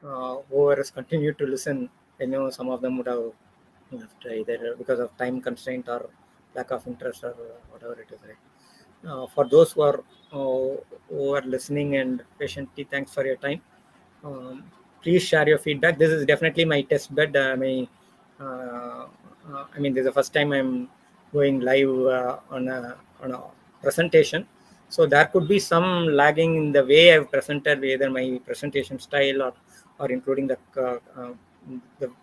Whoever has continued to listen, I know some of them would have left either because of time constraint or lack of interest or whatever it is. Right. For those who are listening and patiently, thanks for your time. Um, Please share your feedback. This is definitely my test bed. I mean, this is the first time I'm going live on a presentation, so there could be some lagging in the way I've presented, either my presentation style or including the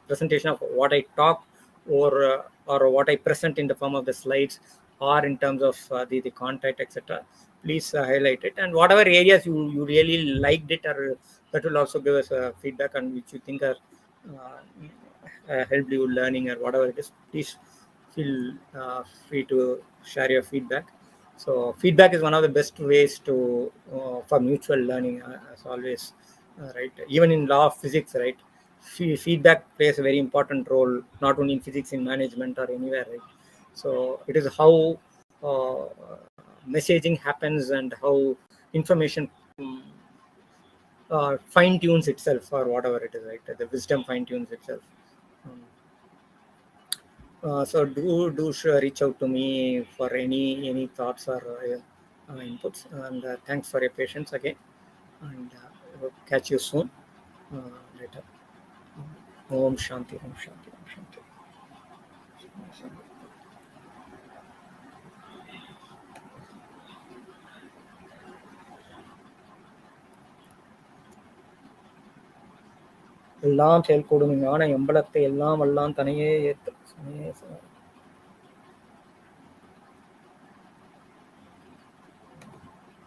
presentation of what I talk, or what I present in the form of the slides, or in terms of the content, etc. Please highlight it, and whatever areas you really liked it, or that will also give us feedback on which you think are helped you learning or whatever it is. Please feel free to share your feedback. So feedback is one of the best ways to for mutual learning, as always, right? Even in law of physics, right? Feedback plays a very important role, not only in physics, in management or anywhere, right? So it is how uh, messaging happens and how information fine tunes itself, or whatever it is, right? The wisdom fine tunes itself. Um, so reach out to me for any thoughts or inputs. And thanks for your patience again. And we'll catch you soon later. Om Shanti, Om Shanti, Om Shanti. எல்லாம் செயல்கூடும் ஞான எம்பலத்தை எல்லாம் வல்லான் தனையே ஏத்து